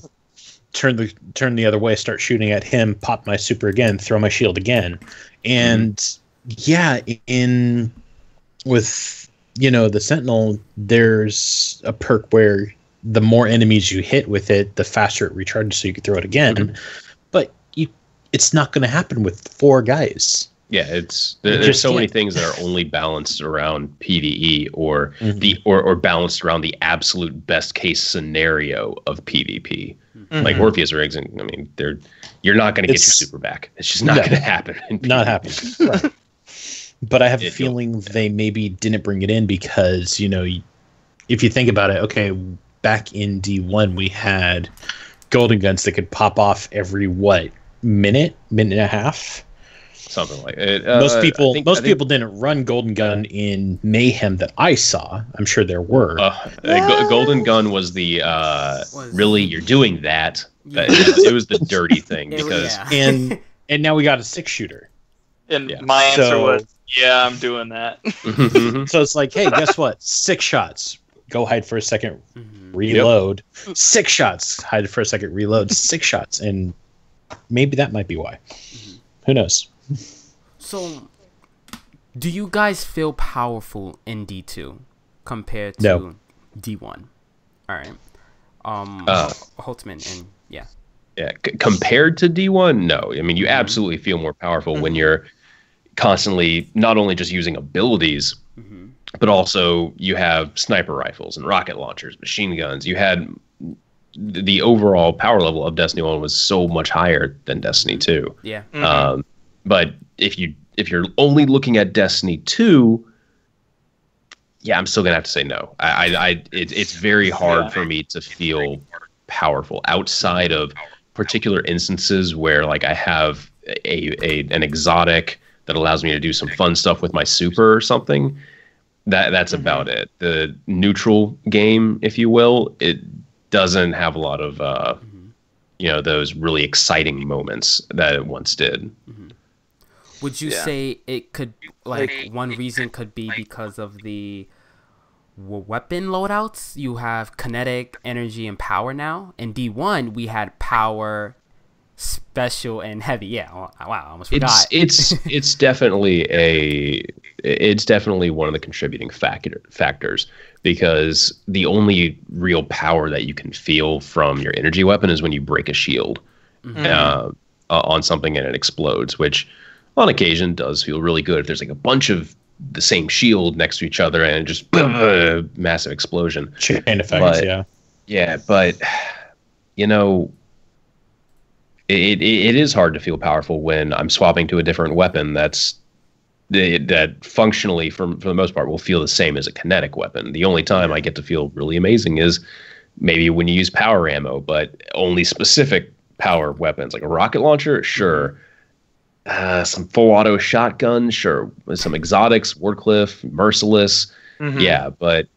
turn the other way, start shooting at him, pop my super again, throw my shield again. And with the sentinel, there's a perk where the more enemies you hit with it, the faster it recharges, so you can throw it again. But it's not going to happen with 4 guys. Yeah, there's so many things that are only balanced around PvE or or balanced around the absolute best case scenario of PvP. Like Orpheus rigs, and I mean, you're not going to get your super back. It's just not going to happen. Not happening. Right. But I have a feeling they maybe didn't bring it in because if you think about it, okay, back in D1 we had golden guns that could pop off every minute and a half. Something like it. Most people didn't run golden gun in mayhem that I saw. I'm sure there were. Golden gun was the really you're doing that. It was the dirty thing because and now we got a 6-shooter. And my answer was, yeah, I'm doing that. So it's like, hey, guess what? 6 shots. Go hide for a second, reload. 6 shots. Hide for a second, reload. 6 shots. And maybe that might be why. Who knows? So, do you guys feel powerful in D2? compared to No. D1? All right. Holtzman and yeah. Yeah, compared to D1, no. I mean, you absolutely feel more powerful when you're constantly not only just using abilities, but also you have sniper rifles and rocket launchers, machine guns. You had the overall power level of Destiny 1 was so much higher than Destiny 2. Yeah. But if you're only looking at Destiny 2, yeah, I'm still gonna have to say no. It's very hard for me to feel powerful outside of particular instances where like I have an exotic that allows me to do some fun stuff with my super or something. That's about it. The neutral game, if you will, it doesn't have a lot of those really exciting moments that it once did. Would you say it could, like, one reason could be because of the weapon loadouts? You have kinetic, energy, and power now. In D1, we had power, special, and heavy. Yeah, wow, I almost forgot. It's definitely one of the contributing factors, because the only real power that you can feel from your energy weapon is when you break a shield on something and it explodes, which on occasion does feel really good if there's like a bunch of the same shield next to each other and just massive explosion. Chain effects, yeah, but you know, it is hard to feel powerful when I'm swapping to a different weapon that functionally, for the most part, will feel the same as a kinetic weapon. The only time I get to feel really amazing is maybe when you use power ammo, but only specific power weapons, like a rocket launcher, sure. Some full auto shotgun, sure. Some exotics, Wardcliff, Merciless, yeah, but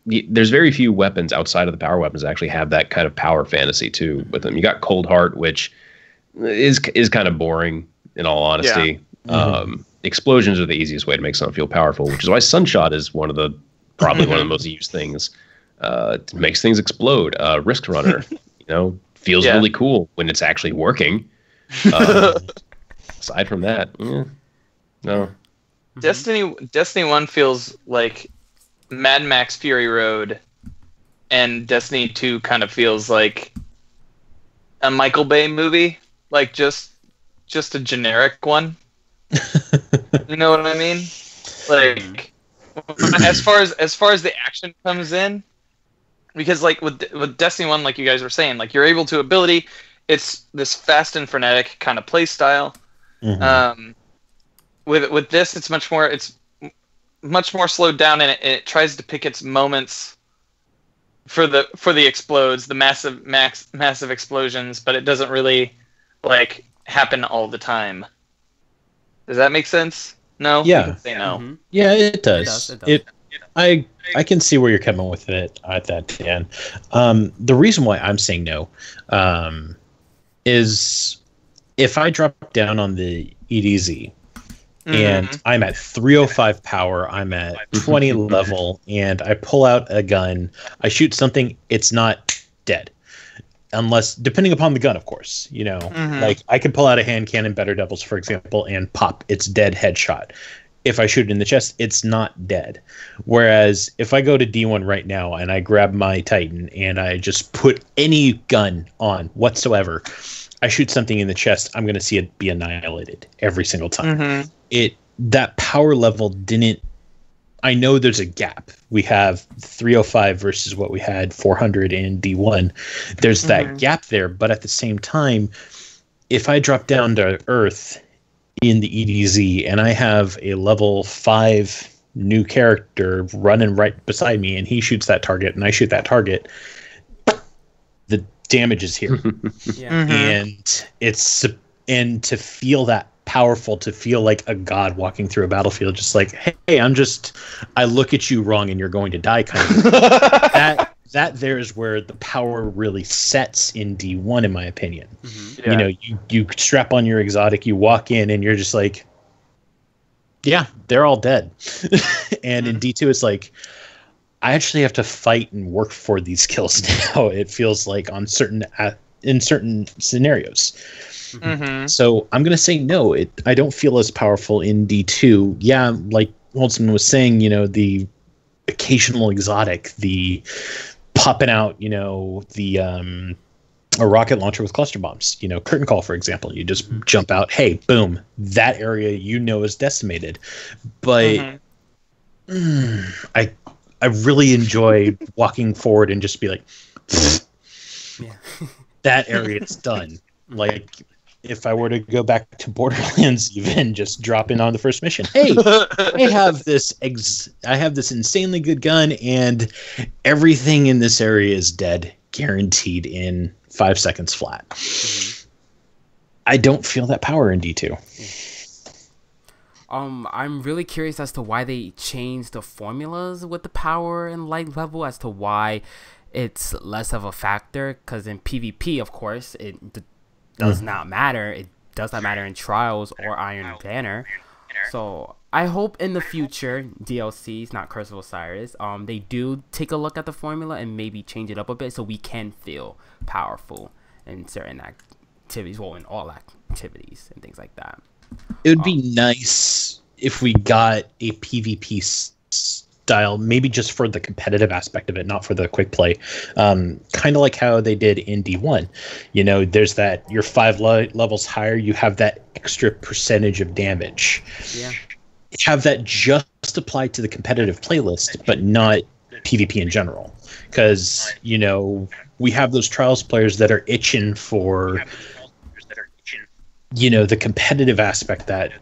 there's very few weapons outside of the power weapons that actually have that kind of power fantasy too with them. You got Cold Heart, which is kind of boring in all honesty. Explosions are the easiest way to make something feel powerful, which is why Sunshot is probably one of the most used things. It makes things explode. Risk Runner, feels really cool when it's actually working. Aside from that, no. Destiny 1 feels like Mad Max Fury Road, and Destiny 2 kind of feels like a Michael Bay movie, like just a generic one. You know what I mean? Like, as far as the action comes in, because like with Destiny 1, like you guys were saying, like you're able to ability. It's this fast and frenetic kind of play style. With this, it's much more slowed down, and it tries to pick its moments for the explodes, the massive explosions, but it doesn't really like happen all the time. Does that make sense? No. Yeah. You can say no. Yeah, it does. I can see where you're coming with it at that, Dan. The reason why I'm saying no, is if I drop down on the EDZ and I'm at 305 power, I'm at 20 level, and I pull out a gun, I shoot something, it's not dead. Unless, depending upon the gun, of course, like I could pull out a hand cannon, Better Devils, for example, and pop, it's dead headshot. If I shoot it in the chest, it's not dead. Whereas if I go to D1 right now and I grab my Titan and I just put any gun on whatsoever, I shoot something in the chest, I'm going to see it be annihilated every single time. That power level didn't. I know there's a gap. We have 305 versus what we had 400 in D1. There's that gap there, but at the same time, if I drop down to Earth in the EDZ and I have a level 5 new character running right beside me and he shoots that target and I shoot that target, the damage is here. And to feel that powerful, to feel like a god walking through a battlefield, just like, hey, I look at you wrong and you're going to die kind of that there is where the power really sets in D1, in my opinion. You strap on your exotic, you walk in, and you're just like, yeah, they're all dead. And in D2, it's like, I actually have to fight and work for these kills now. It feels like in certain scenarios. So I'm gonna say no. I don't feel as powerful in D2. Yeah, like Holtzman was saying, the occasional exotic, the popping out, the a rocket launcher with cluster bombs, curtain call, for example. You just jump out, hey, boom, that area is decimated. But I really enjoy walking forward and just be like, that area is done. Like, if I were to go back to Borderlands, even just drop in on the first mission. Hey, I have this insanely good gun, and everything in this area is dead, guaranteed in 5 seconds flat. I don't feel that power in D2. I'm really curious as to why they changed the formulas with the power and light level, as to why it's less of a factor. Because in PvP, of course, it does not matter. It does not matter in Trials or Iron Banner. So I hope in the future DLCs, not Curse of Osiris, they do take a look at the formula and maybe change it up a bit so we can feel powerful in certain activities, well, in all activities and things like that. It would be nice if we got a PvP style, maybe just for the competitive aspect of it, not for the quick play. Kind of like how they did in D1. There's that, you're 5 levels higher, you have that extra percentage of damage. Yeah. Have that just applied to the competitive playlist, but not PvP in general. Because, we have those Trials players that are itching for, the competitive aspect, that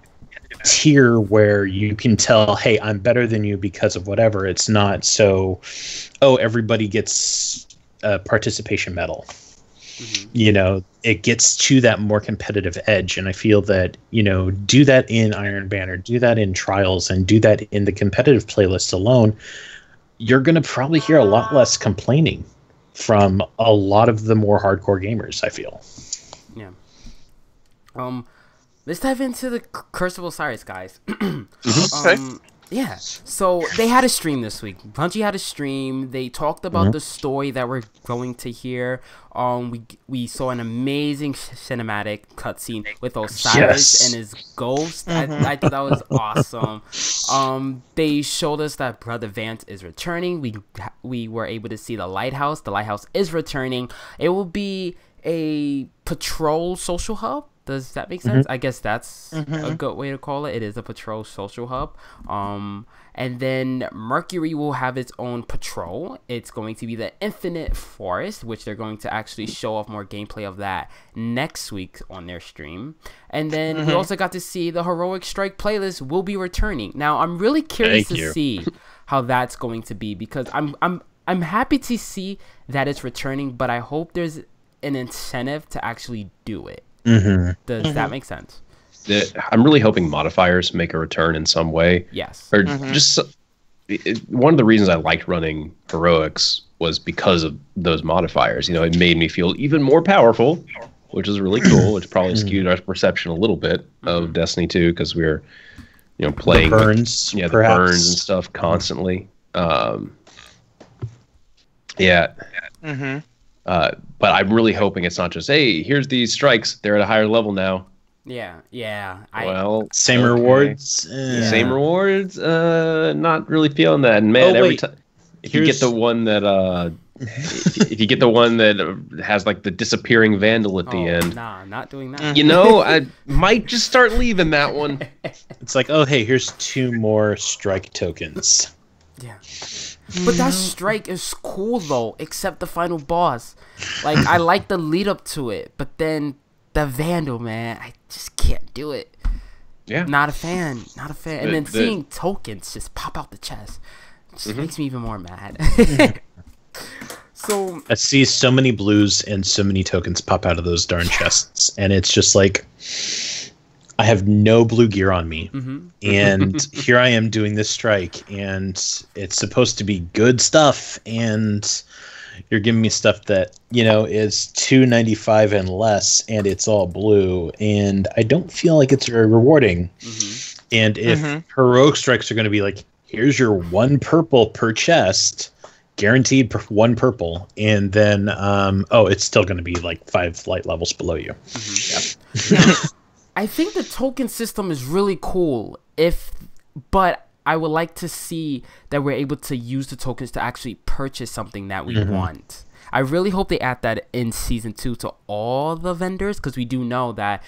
tier where you can tell, hey, I'm better than you because of whatever. It's not so, everybody gets a participation medal. It gets to that more competitive edge, and I feel that do that in Iron Banner, do that in Trials, and do that in the competitive playlist alone. You're going to probably hear a lot less complaining from a lot of the more hardcore gamers, I feel. Yeah. Let's dive into the Curse of Osiris, guys. Yeah, so they had a stream this week. Bungie had a stream. They talked about the story that we're going to hear. We saw an amazing cinematic cutscene with Osiris and his ghost. I thought that was awesome. They showed us that Brother Vance is returning. We were able to see the lighthouse. The lighthouse is returning. It will be a patrol social hub. Does that make sense? I guess that's a good way to call it. It is a patrol social hub. And then Mercury will have its own patrol. It's going to be the Infinite Forest, which they're going to actually show off more gameplay of that next week on their stream. And then we also got to see the Heroic Strike playlist will be returning. Now, I'm really curious to see how that's going to be, because I'm happy to see that it's returning, but I hope there's an incentive to actually do it. Does that make sense? I'm really hoping modifiers make a return in some way. Yes. Or just one of the reasons I liked running Heroics was because of those modifiers. It made me feel even more powerful, which is really cool, which probably skewed our perception a little bit of Destiny 2, because we were, playing the burns, the burns and stuff constantly. But I'm really hoping it's not just, hey, here's these strikes, they're at a higher level now. Yeah. Same rewards. Same rewards. Not really feeling that. And man, every time if you get the one that if you get the one that has like the disappearing vandal at the end, nah, not doing that. I might just start leaving that one. It's like, oh hey, here's 2 more strike tokens. Yeah. But that strike is cool though, except the final boss. Like, I like the lead up to it, but then the Vandal, man, I just can't do it. Yeah. Not a fan. And then seeing tokens just pop out the chest just makes me even more mad. So I see so many blues and so many tokens pop out of those darn chests, and it's just like, I have no blue gear on me, and here I am doing this strike, and it's supposed to be good stuff, and you're giving me stuff that, is $2.95 and less, and it's all blue, and I don't feel like it's very rewarding. And if Heroic Strikes are going to be like, here's your 1 purple per chest, guaranteed 1 purple, and then, it's still going to be like 5 light levels below you. I think the token system is really cool, but I would like to see that we're able to use the tokens to actually purchase something that we want. I really hope they add that in Season 2 to all the vendors, because we do know that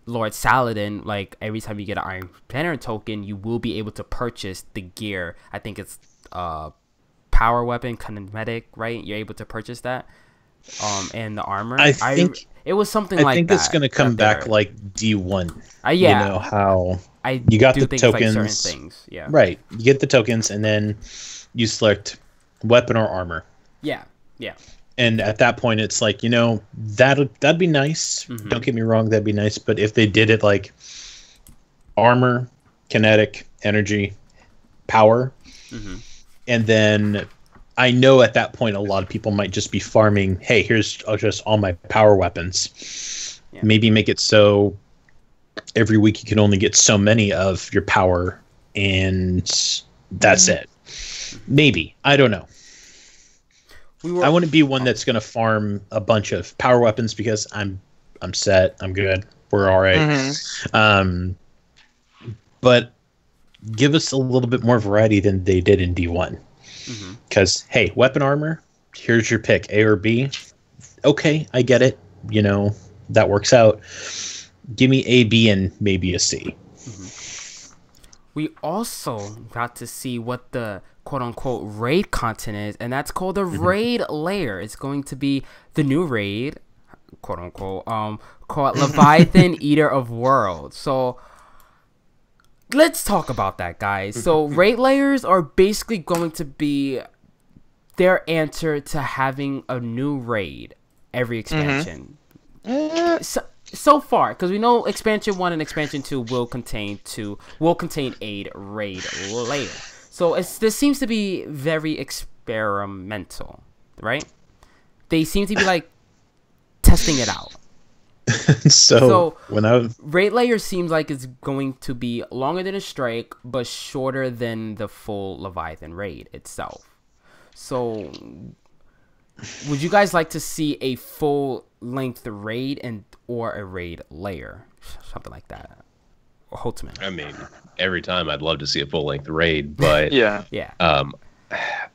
Lord Saladin, like, every time you get an Iron Banner token, you will be able to purchase the gear. I think it's power weapon, kinetic, right? You're able to purchase that. And the armor. I think it was something like that. I think it's going to come back like D1. Yeah. You know how you got the tokens. Like certain things. Yeah. Right. You get the tokens, and then you select weapon or armor. Yeah. Yeah. And at that point, it's like, you know, that'd be nice. Don't get me wrong, that'd be nice. But if they did it like armor, kinetic, energy, power, and then I know at that point a lot of people might just be farming, hey, here's just all my power weapons. Yeah. Maybe make it so every week you can only get so many of your power, and that's it. Maybe. I don't know. I want to be one that's going to farm a bunch of power weapons because I'm set. I'm good. We're all right. But give us a little bit more variety than they did in D1. Because, hey, weapon armor, here's your pick, A or B. Okay, I get it. You know, that works out. Give me A, B, and maybe a C. We also got to see what the quote-unquote raid content is, and that's called the raid layer. It's going to be the new raid, quote-unquote, called Leviathan Eater of Worlds. So let's talk about that, guys. So raid layers are basically going to be their answer to having a new raid every expansion. So far, because we know expansion 1 and expansion 2 will contain a raid layer. So this seems to be very experimental, right? They seem to be like testing it out. So raid layer seems like it's going to be longer than a strike, but shorter than the full Leviathan raid itself. So would you guys like to see a full length raid or a raid layer, something like that? Or Holtzman. I mean, every time I'd love to see a full length raid, but yeah.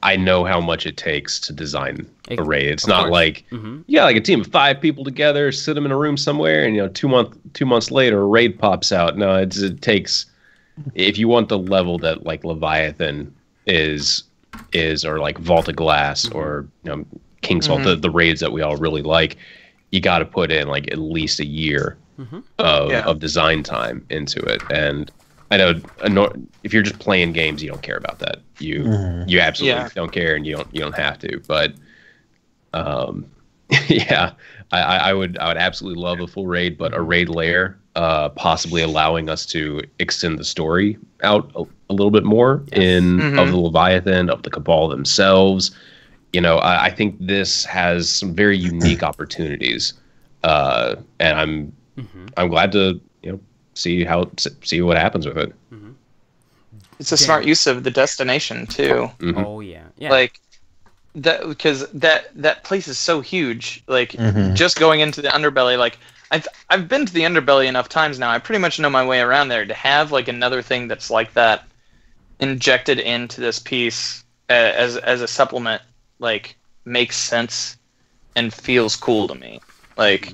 I know how much it takes to design a raid. It's not like like a team of 5 people together, sit them in a room somewhere, and 2 months later a raid pops out. No, it takes, if you want the level that like Leviathan is or like Vault of Glass or King's Vault, the raids that we all really like, you got to put in like at least a year of design time into it. And I know if you're just playing games, you don't care about that. You absolutely don't care, and you don't have to. But I would absolutely love a full raid, but a raid layer, possibly allowing us to extend the story out a little bit more of the Leviathan, of the Cabal themselves. I think this has some very unique opportunities, and I'm glad to see what happens with it. It's a smart use of the destination too. Oh yeah. Like that, because that place is so huge. Like just going into the underbelly, like I've been to the underbelly enough times now. I pretty much know my way around there. To have like another thing that's like that injected into this piece as a supplement, like, makes sense and feels cool to me. Like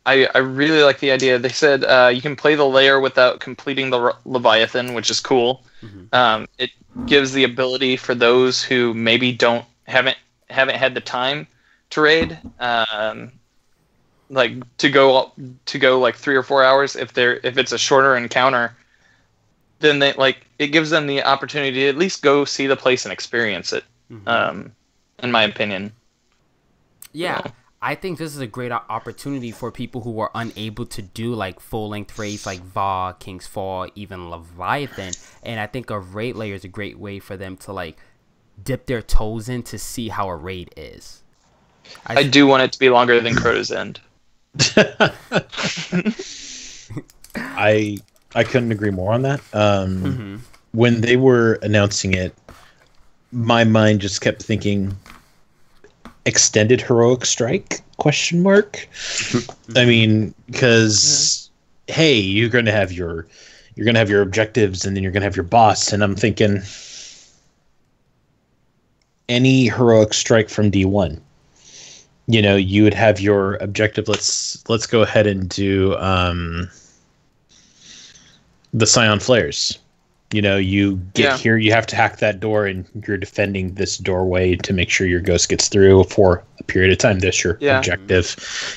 I really like the idea. They said you can play the layer without completing the Leviathan, which is cool. It gives the ability for those who maybe haven't had the time to raid, like to go like 3 or 4 hours. If it's a shorter encounter, then it gives them the opportunity to at least go see the place and experience it. In my opinion. Yeah. I think this is a great opportunity for people who are unable to do like full-length raids like Va, King's Fall, even Leviathan. And I think a raid layer is a great way for them to like dip their toes in to see how a raid is. I do want it to be longer than Crota's End. I couldn't agree more on that. When they were announcing it, my mind just kept thinking extended heroic strike ? I mean, because hey, you're going to have your you're going to have your objectives, and then you're going to have your boss. And I'm thinking, any heroic strike from D1, you know, you would have your objective. Let's go ahead and do the Scion Flares. You know, you get here, you have to hack that door, and you're defending this doorway to make sure your ghost gets through for a period of time. That's your objective.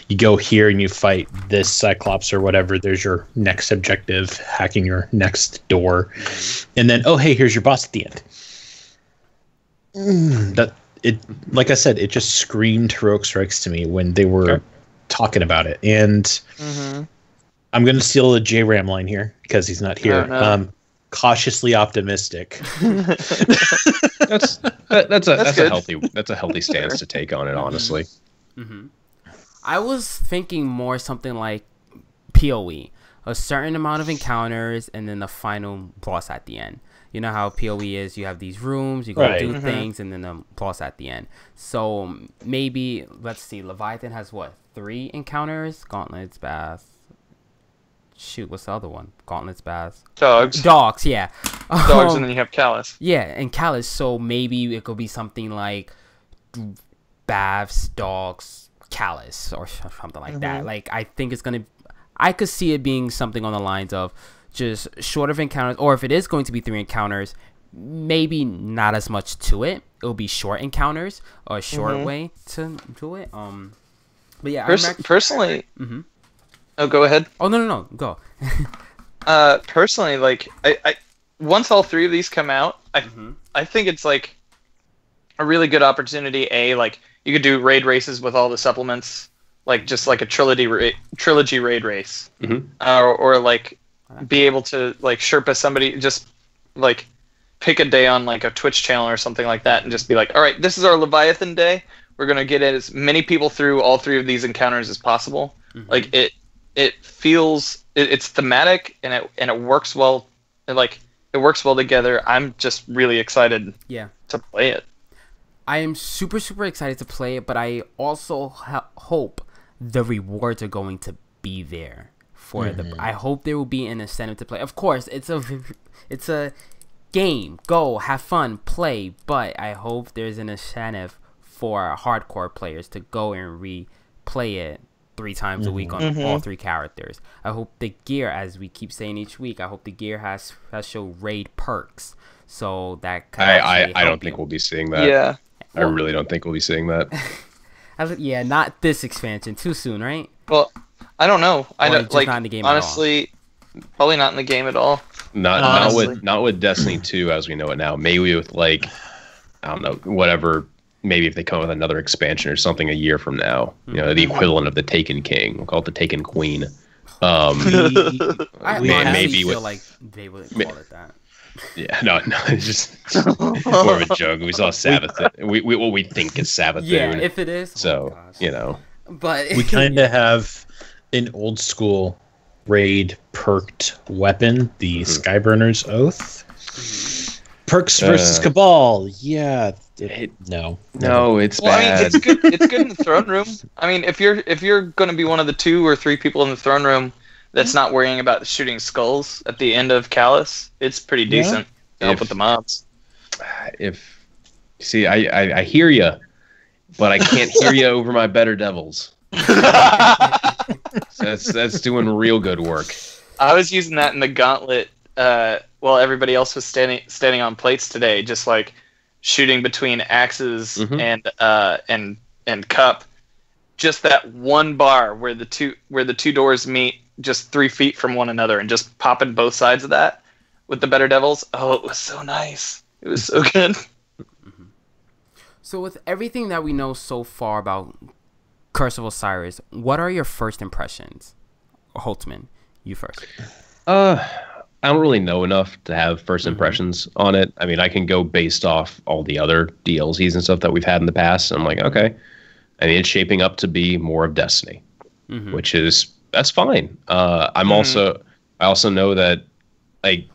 You go here and you fight this Cyclops or whatever. There's your next objective, hacking your next door. And then, oh, hey, here's your boss at the end. Like I said, it just screamed heroic strikes to me when they were talking about it. And I'm going to steal a J-Ram line here because he's not here. Cautiously optimistic. That's a healthy stance to take on it, honestly. I was thinking more something like PoE, a certain amount of encounters, and then the final boss at the end. You know how PoE is, you have these rooms, you go do things, and then the boss at the end. So maybe, let's see, Leviathan has what, 3 encounters? Gauntlets, Bath. Shoot, what's the other one? Gauntlets, Baths. Dogs, yeah. Dogs, and then you have Callus. Yeah, and Callus. So maybe it could be something like Baths, Dogs, Callus, or something like that. Like, I think it's going to... I could see it being something on the lines of just short of encounters, or if it is going to be 3 encounters, maybe not as much to it. It'll be short encounters, or a short way to do it. But yeah, personally... Oh, go ahead. Oh, no, go. Personally, like, I once all 3 of these come out, I think it's like a really good opportunity. Like, you could do raid races with all the supplements, like just like a trilogy raid race, or like be able to like Sherpa somebody, just like pick a day on like a Twitch channel or something like that, and just be like, all right, this is our Leviathan day. We're gonna get as many people through all 3 of these encounters as possible. Like it feels it's thematic, and it works well. It works well together. I'm just really excited to play it. I am super excited to play it, but I also hope the rewards are going to be there for I hope there will be an incentive to play. Of course, it's a game. Go have fun, play, but I hope there's an incentive for hardcore players to go and replay it 3 times a week on all 3 characters. I hope the gear, as we keep saying each week, I hope the gear has show raid perks, so that I don't think we'll be seeing that. Yeah, I really don't think we'll be seeing that. Yeah, not this expansion. Too soon, right? Well, I don't know. I don't like, not in the game honestly, probably not in the game at all. Not with Destiny 2 as we know it now. Maybe with like, I don't know, whatever. Maybe if they come up with another expansion or something a year from now, you know, the equivalent of the Taken King. We'll call it the Taken Queen. I maybe feel like they would call it that. Yeah, no, it's just more of a joke. We saw Sabbath. What we think is Sabbath. Yeah, if it is. So you know, but we kind of have an old school raid perked weapon, the Skyburner's Oath. Perks versus Cabal. Yeah. No, it's bad. I mean, it's good. It's good in the throne room. I mean, if you're going to be one of the 2 or 3 people in the throne room that's not worrying about shooting skulls at the end of Callus, it's pretty decent to help with the mobs. I hear you, but I can't hear you over my better devils. So that's doing real good work. I was using that in the gauntlet while everybody else was standing on plates today, just like shooting between axes and cup. Just that one bar where the two doors meet, just 3 feet from one another, and just popping both sides of that with the better devils. Oh, it was so nice. It was so good. So with everything that we know so far about Curse of Osiris, what are your first impressions? Holtzman, you first. I don't really know enough to have first impressions on it. I mean, I can go based off all the other DLCs and stuff that we've had in the past. I'm like, okay. I mean, it's shaping up to be more of Destiny, that's fine. I also know that, like,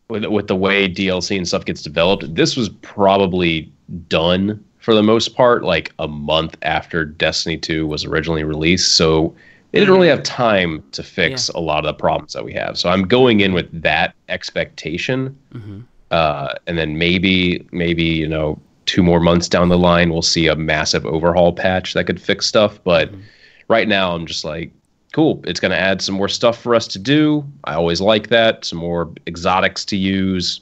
with the way DLC and stuff gets developed, this was probably done for the most part, like a month after Destiny 2 was originally released. So they didn't really have time to fix a lot of the problems that we have. So I'm going in with that expectation. And then maybe, 2 more months down the line, we'll see a massive overhaul patch that could fix stuff. But right now I'm just like, cool, it's going to add some more stuff for us to do. I always like that. Some more exotics to use.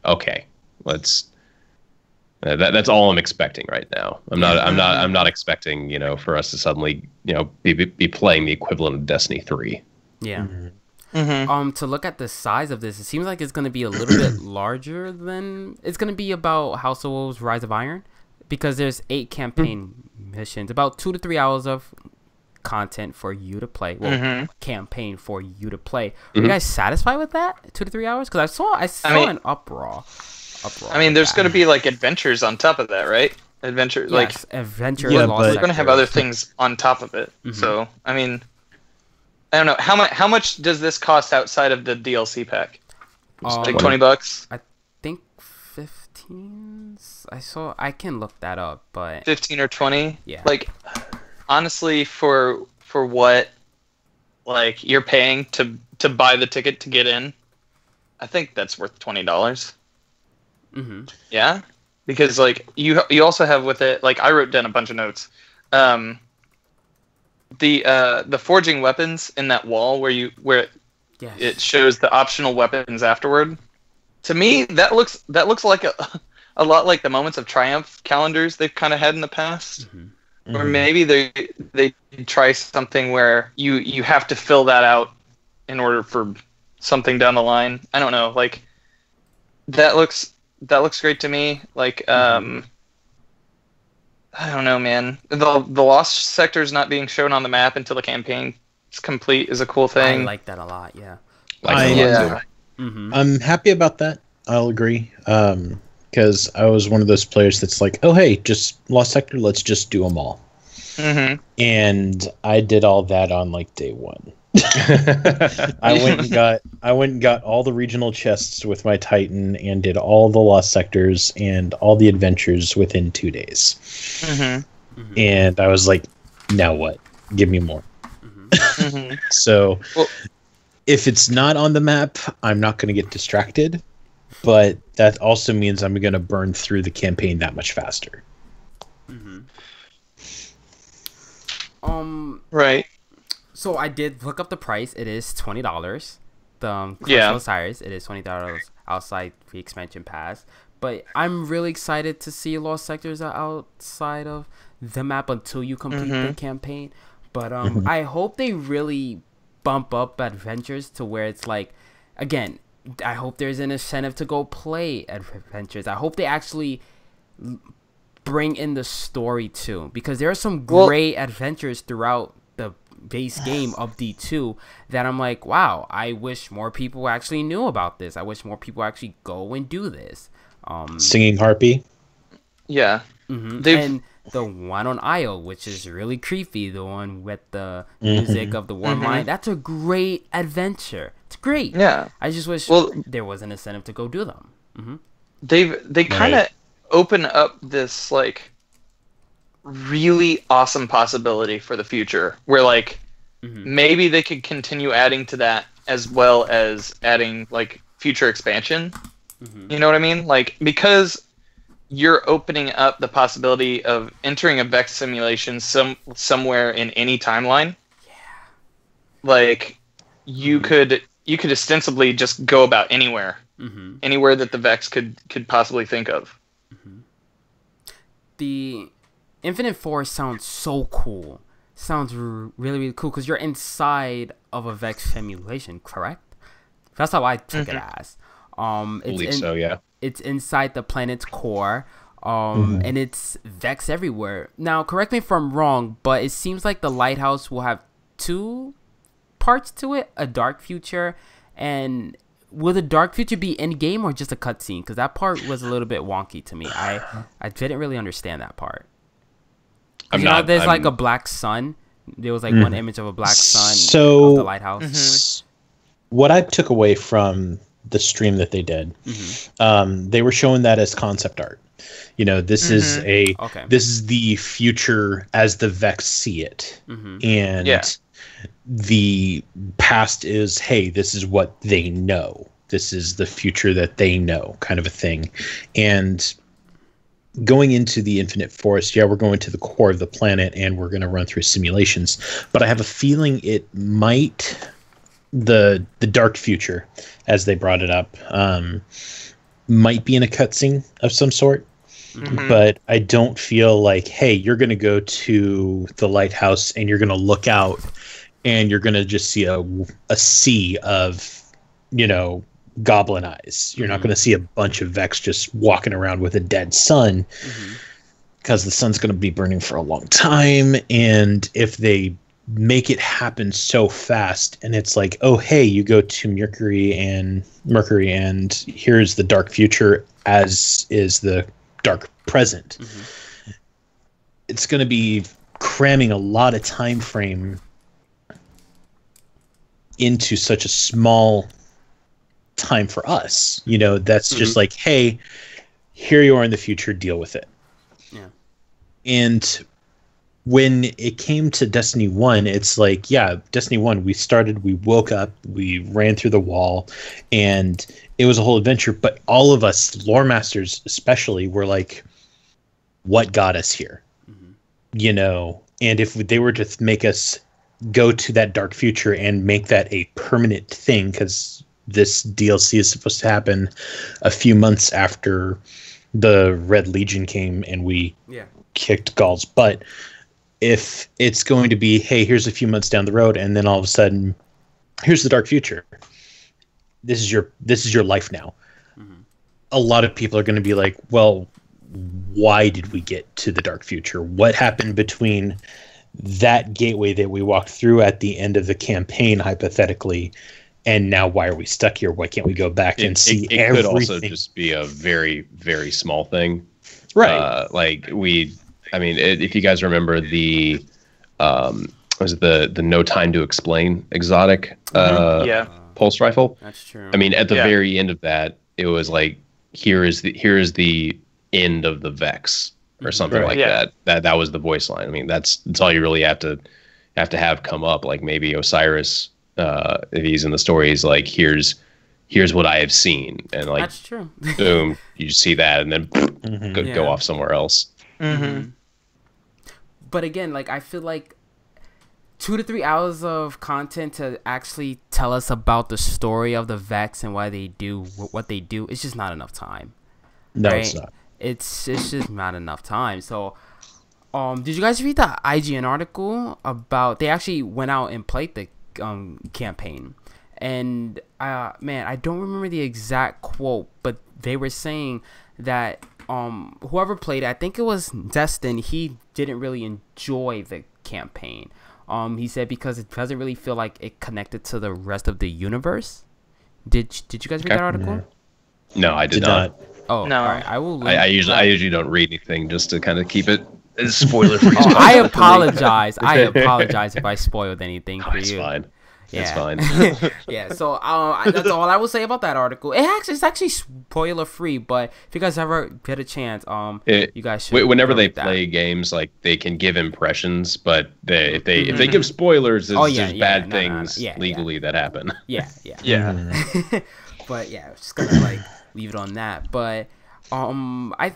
Okay, that's all I'm expecting right now. I'm not expecting, for us to suddenly, be playing the equivalent of Destiny 3. Yeah. To look at the size of this, it seems like it's going to be a little bit larger than... It's going to be about House of Wolves Rise of Iron, because there's 8 campaign missions, about 2 to 3 hours of content for you to play. Well, campaign for you to play. Are you guys satisfied with that? 2 to 3 hours? Because I saw an uproar. I mean, there's going to be like adventures on top of that, right? Adventures. Adventures. Yeah, but we're going to have other things on top of it. So, I mean, I don't know how much does this cost outside of the DLC pack? Like $20? I think 15. I can look that up, but 15 or 20. Yeah. Like, honestly, for what, like, you're paying to buy the ticket to get in, I think that's worth $20. Yeah, because like you also have with it, like I wrote down a bunch of notes. The forging weapons in that wall where it shows the optional weapons afterward. To me, that looks like a lot like the Moments of Triumph calendars they've kind of had in the past. Or maybe they try something where you have to fill that out in order for something down the line. I don't know. Like that looks great to me. Like I don't know, man. The lost sectors not being shown on the map until the campaign is complete is a cool thing. I like that a lot. Yeah. I'm happy about that. I'll agree. Because I was one of those players that's like, oh hey, just lost sector, let's just do them all. And I did all that on like day 1. I went and got all the regional chests with my Titan and did all the lost sectors and all the adventures within 2 days. And I was like, now what? Give me more. So if it's not on the map, I'm not going to get distracted, but that also means I'm going to burn through the campaign that much faster. Right. So I did look up the price. It is $20. The Osiris, it is $20 outside the expansion pass. But I'm really excited to see lost sectors outside of the map until you complete the campaign. But I hope they really bump up adventures to where it's like, again, I hope there's an incentive to go play adventures. I hope they actually bring in the story too, because there are some great adventures throughout the base game of D2 that I'm like, wow, I wish more people actually knew about this. I wish more people actually go and do this. Singing Harpy. Yeah. And the one on Isle, which is really creepy, the one with the music of the Warm Line, that's a great adventure. It's great. Yeah. I just wish there was an incentive to go do them. They kind of open up this like really awesome possibility for the future where like maybe they could continue adding to that as well as adding like future expansion. You know what I mean? Like, because you're opening up the possibility of entering a Vex simulation somewhere in any timeline. Like you could ostensibly just go about anywhere. Anywhere that the Vex could possibly think of. The Infinite Forest sounds so cool. Sounds really, really cool because you're inside of a Vex simulation, correct? That's how I took it as. It's inside the planet's core, and it's Vex everywhere. Now, correct me if I'm wrong, but it seems like the lighthouse will have 2 parts to it: a dark future, and will the dark future be in game or just a cutscene? Because that part was a little bit wonky to me. I didn't really understand that part. There's like a black sun. There was like one image of a black sun of the lighthouse. What I took away from the stream that they did, they were showing that as concept art. You know, this is the future as the Vex see it, and the past is, hey, this is what they know. This is the future that they know, kind of a thing. And going into the Infinite Forest, yeah, we're going to the core of the planet and we're going to run through simulations. But I have a feeling it might, the dark future, as they brought it up, might be in a cutscene of some sort. Mm-hmm. But I don't feel like, hey, you're going to go to the lighthouse and you're going to look out and you're going to just see a sea of, goblin eyes. You're not going to see a bunch of Vex just walking around with a dead sun, because the sun's going to be burning for a long time. And if they make it happen so fast and it's like, oh, hey, you go to Mercury and here's the dark future as is the dark present. It's going to be cramming a lot of time frame into such a small time for us. That's just like, hey, here you are in the future, deal with it. Yeah. And when it came to Destiny 1, it's like, yeah, Destiny 1, we woke up, we ran through the wall, and it was a whole adventure. But all of us, lore masters especially, were like, what got us here? And if they were to make us go to that dark future and make that a permanent thing, because this DLC is supposed to happen a few months after the Red Legion came and we kicked Gaul's butt. If it's going to be, hey, here's a few months down the road, and then all of a sudden, here's the dark future. This is your life now. A lot of people are going to be like, well, why did we get to the dark future? What happened between that gateway that we walked through at the end of the campaign, hypothetically, and now why are we stuck here? Why can't we go back and see everything? It could also just be a very, very small thing. Right. If you guys remember the was it the No Time to Explain exotic pulse rifle? That's true. At the very end of that, it was like, here is the end of the Vex or something like that. That was the voice line. That's all you really have to have come up. Like maybe Osiris, if he's in the story, he's like, here's what I have seen, and like, that's true. Boom, you see that, and then go off somewhere else. But again, like, I feel like 2 to 3 hours of content to actually tell us about the story of the Vex and why they do what they do, it's just not enough time. No, right? It's not. It's just not enough time. So, did you guys read the IGN article about, they actually went out and played the campaign, and man, I don't remember the exact quote, but they were saying that whoever played it, I think it was Destin, he didn't really enjoy the campaign. He said because it doesn't really feel like it connected to the rest of the universe. Did you guys read that article? No, I did not. Oh no, all right. I will. I usually don't read anything just to kind of keep it spoiler free. I apologize. I apologize if I spoiled anything for you. Fine. Yeah. It's fine. Yeah, so that's all I will say about that article. It's actually spoiler free, but if you guys ever get a chance, you guys should. Whenever they play games, like, they can give impressions, but if they give spoilers, there's bad things legally that happen. Yeah. But yeah, just gonna like leave it on that. But I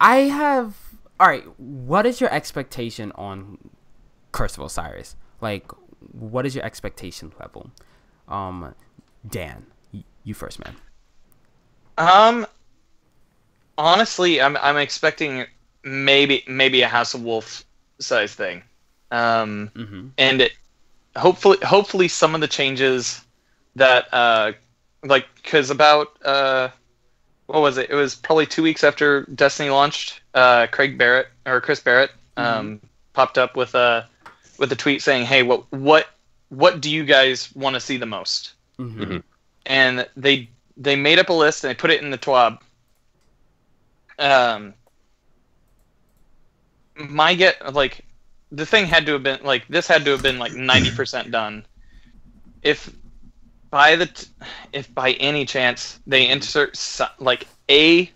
have. All right, what is your expectation on Curse of Osiris? Like, what is your expectation level? Dan, you first, man. Honestly, I'm expecting maybe a House of Wolf size thing. And hopefully some of the changes that because about what was it? It was probably 2 weeks after Destiny launched. Chris Barrett popped up with a tweet saying, "Hey, what do you guys want to see the most?" And they made up a list and they put it in the TWAB. The thing had to have been like, this had to have been like 90% done. If by any chance they insert like a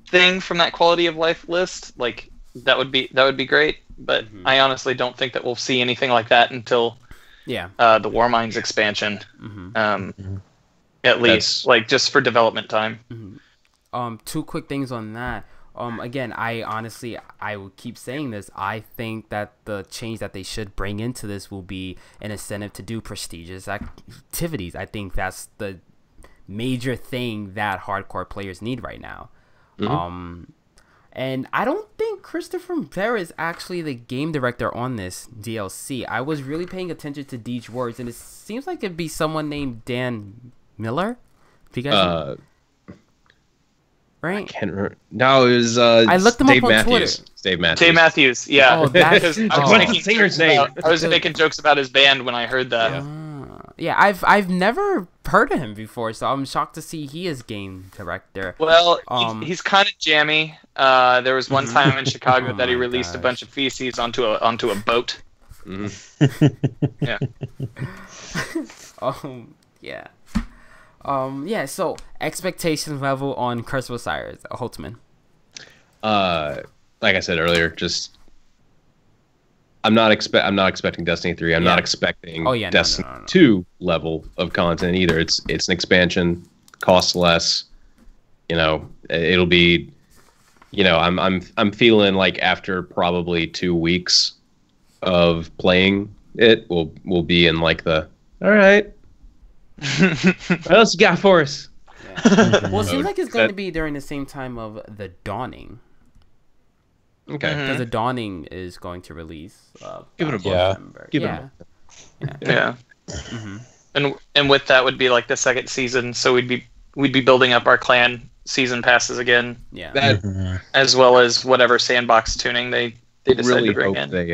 thing from that quality of life list, like that would be great. but I honestly don't think that we'll see anything like that until the Warminds expansion. At least, like, just for development time. Two quick things on that. Again, I will keep saying this. I think that the change that they should bring into this will be an incentive to do prestigious activities. I think that's the major thing that hardcore players need right now. And I don't think Christopher Bear is actually the game director on this DLC. I was really paying attention to Deej words, and it seems like it'd be someone named Dan Miller. If you guys right? I can't remember. No, it was I looked him Dave up on Matthews. Twitter. Dave Matthews. Dave Matthews, yeah. Oh, that's Because What's the singer's name? I was making jokes about his band when I heard that. Yeah, I've never heard of him before, so I'm shocked to see he is game director. Well, he's kind of jammy. There was one time in Chicago that he released a bunch of feces onto a boat. Yeah. Yeah. Yeah, so expectation level on Curse of Osiris, Holtzman. Like I said earlier, just I'm not expecting Destiny 3. I'm not expecting Destiny 2 level of content either. It's an expansion, costs less. You know, it'll be, you know, I'm feeling like after probably 2 weeks of playing it, we'll be in like the all right. What else you got for us? Yeah. Well, it seems like it's going to be during the same time of The Dawning. Okay. Because The Dawning is going to release. Give it a month. Yeah. Yeah. And with that would be like the second season, so we'd be building up our clan season passes again. Yeah. That as well as whatever sandbox tuning they decide really to bring hope in. They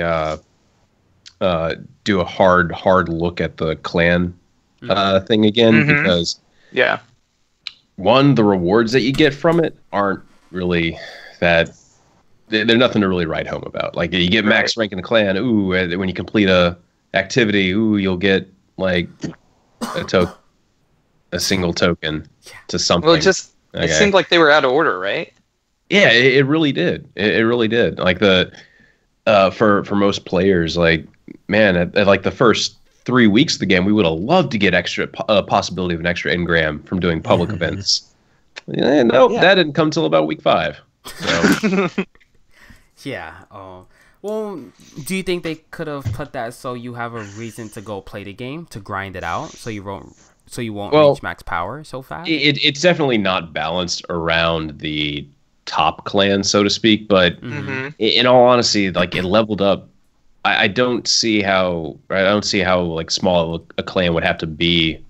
do a hard look at the clan thing again, because one, the rewards that you get from it aren't really that. They're nothing to really write home about. Like, you get max rank in the clan. Ooh, when you complete a activity, ooh, you'll get like a single token to something. Well, it seemed like they were out of order, right? Yeah, it really did. It really did. Like for most players, like, man, at like the first 3 weeks of the game, we would have loved to get extra possibility of an extra engram from doing public events. Nope, that didn't come till about week 5. So. Yeah. Well, do you think they could have put that so you have a reason to go play the game, to grind it out, so you won't reach max power so fast? It's definitely not balanced around the top clan, so to speak. But in all honesty, like, it leveled up. I don't see how like small a clan would have to be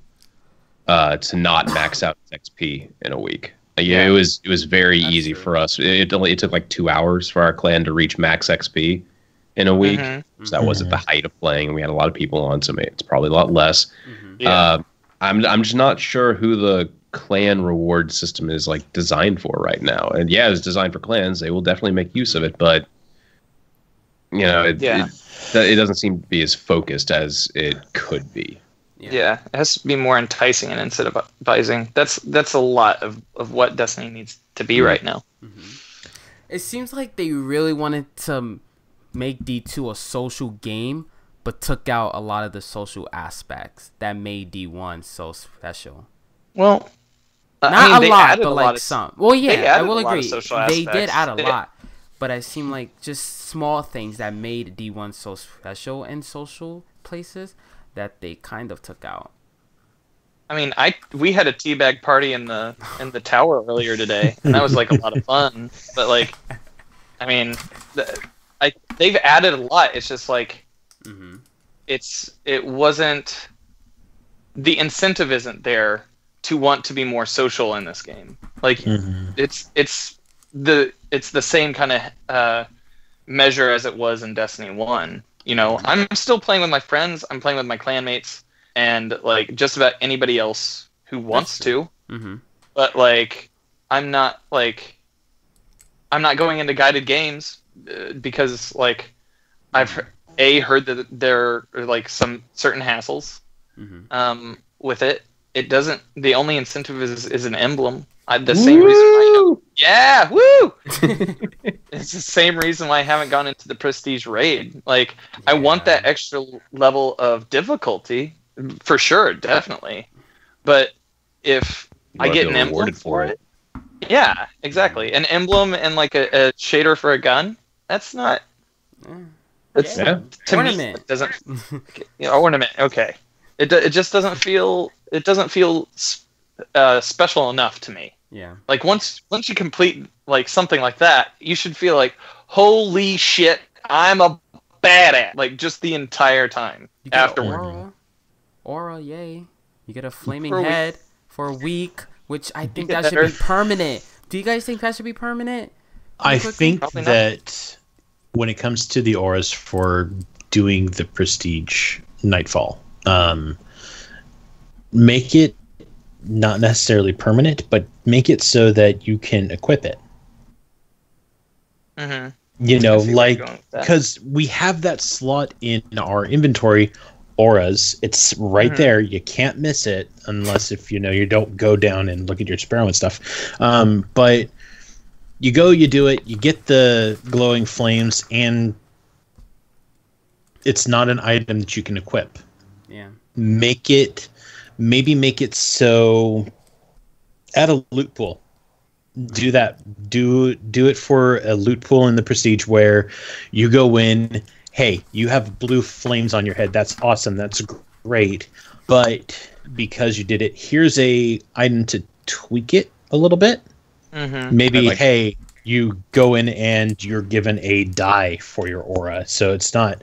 to not max out XP in a week. It was very easy for us. It took like 2 hours for our clan to reach max XP in a week. So that was at the height of playing. We had a lot of people on, so it's probably a lot less. I'm just not sure who the clan reward system is like designed for right now. And yeah, it's designed for clans. They will definitely make use of it, but you know, it doesn't seem to be as focused as it could be. Yeah, it has to be more enticing and incentivizing. That's a lot of what Destiny needs to be right now. It seems like they really wanted to make D2 a social game, but took out a lot of the social aspects that made D1 so special. Well, not a lot, but like some. Well, yeah, I will agree. They did add a lot, but it seemed like just small things that made D1 so special in social places that they kind of took out. I mean, we had a teabag party in the tower earlier today, and that was like a lot of fun. But like, I mean, they've added a lot. It's just like, it wasn't, the incentive isn't there to want to be more social in this game. Like, it's the same kind of measure as it was in Destiny 1. You know, I'm still playing with my friends. I'm playing with my clanmates, and like just about anybody else who wants to. But like, I'm not going into guided games because like I've heard that there are like some certain hassles with it. It doesn't. The only incentive is an emblem. The same reason. Yeah, woo! it's the same reason why I haven't gone into the Prestige raid. Like, I want that extra level of difficulty, for sure, definitely. But if I get an emblem for it, yeah, exactly. An emblem and like a shader for a gun, that's not. It's, to ornament. Me, it doesn't. Ornament. Okay. It just doesn't feel. It doesn't feel special enough to me. Yeah. Like once you complete like something like that, you should feel like, holy shit, I'm a badass. Like just the entire time afterward. Aura, yay! You get a flaming head for a week, which I think that should be permanent. Do you guys think that should be permanent? I think that when it comes to the auras for doing the Prestige Nightfall, make it not necessarily permanent, but make it so that you can equip it. Mm-hmm. You know, like, because we have that slot in our inventory, auras. It's right there. You can't miss it unless if, you know, you don't go down and look at your sparrow and stuff. But you go, you do it, you get the glowing flames, and it's not an item that you can equip. Yeah. Maybe make it so, add a loot pool. Do that. Do it for a loot pool in the Prestige where you go in, hey, you have blue flames on your head. That's awesome. That's great. But because you did it, here's a item to tweak it a little bit. Mm-hmm. Maybe, hey, you go in and you're given a die for your aura. So it's not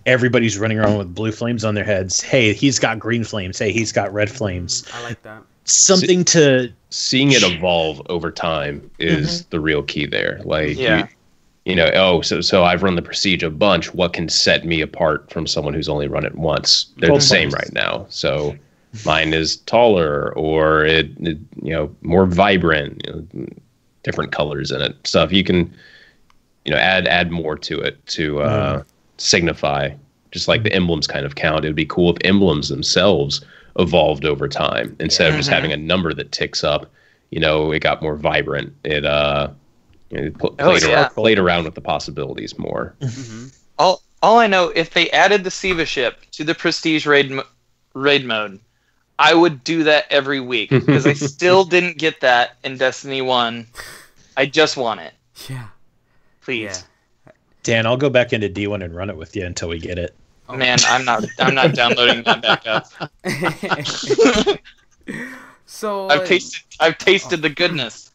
everybody's running around with blue flames on their heads. Hey, he's got green flames. Hey, he's got red flames. I like that. Something to... Seeing it evolve over time is the real key there. Like, you know, so I've run the Prestige a bunch. What can set me apart from someone who's only run it once? They're the same right now. So mine is taller, or it you know, more vibrant, you know, different colors in it. Stuff you can, you know, add more to it to signify. Just like the emblems kind of count. It would be cool if emblems themselves evolved over time instead of just having a number that ticks up. You know, it got more vibrant. It played around with the possibilities more. All I know, if they added the Siva ship to the Prestige raid mode, I would do that every week because I still didn't get that in Destiny 1. I just want it. Yeah. Please. Yeah. Dan, I'll go back into D1 and run it with you until we get it. Oh. Man, I'm not downloading that back up. So I've tasted the goodness.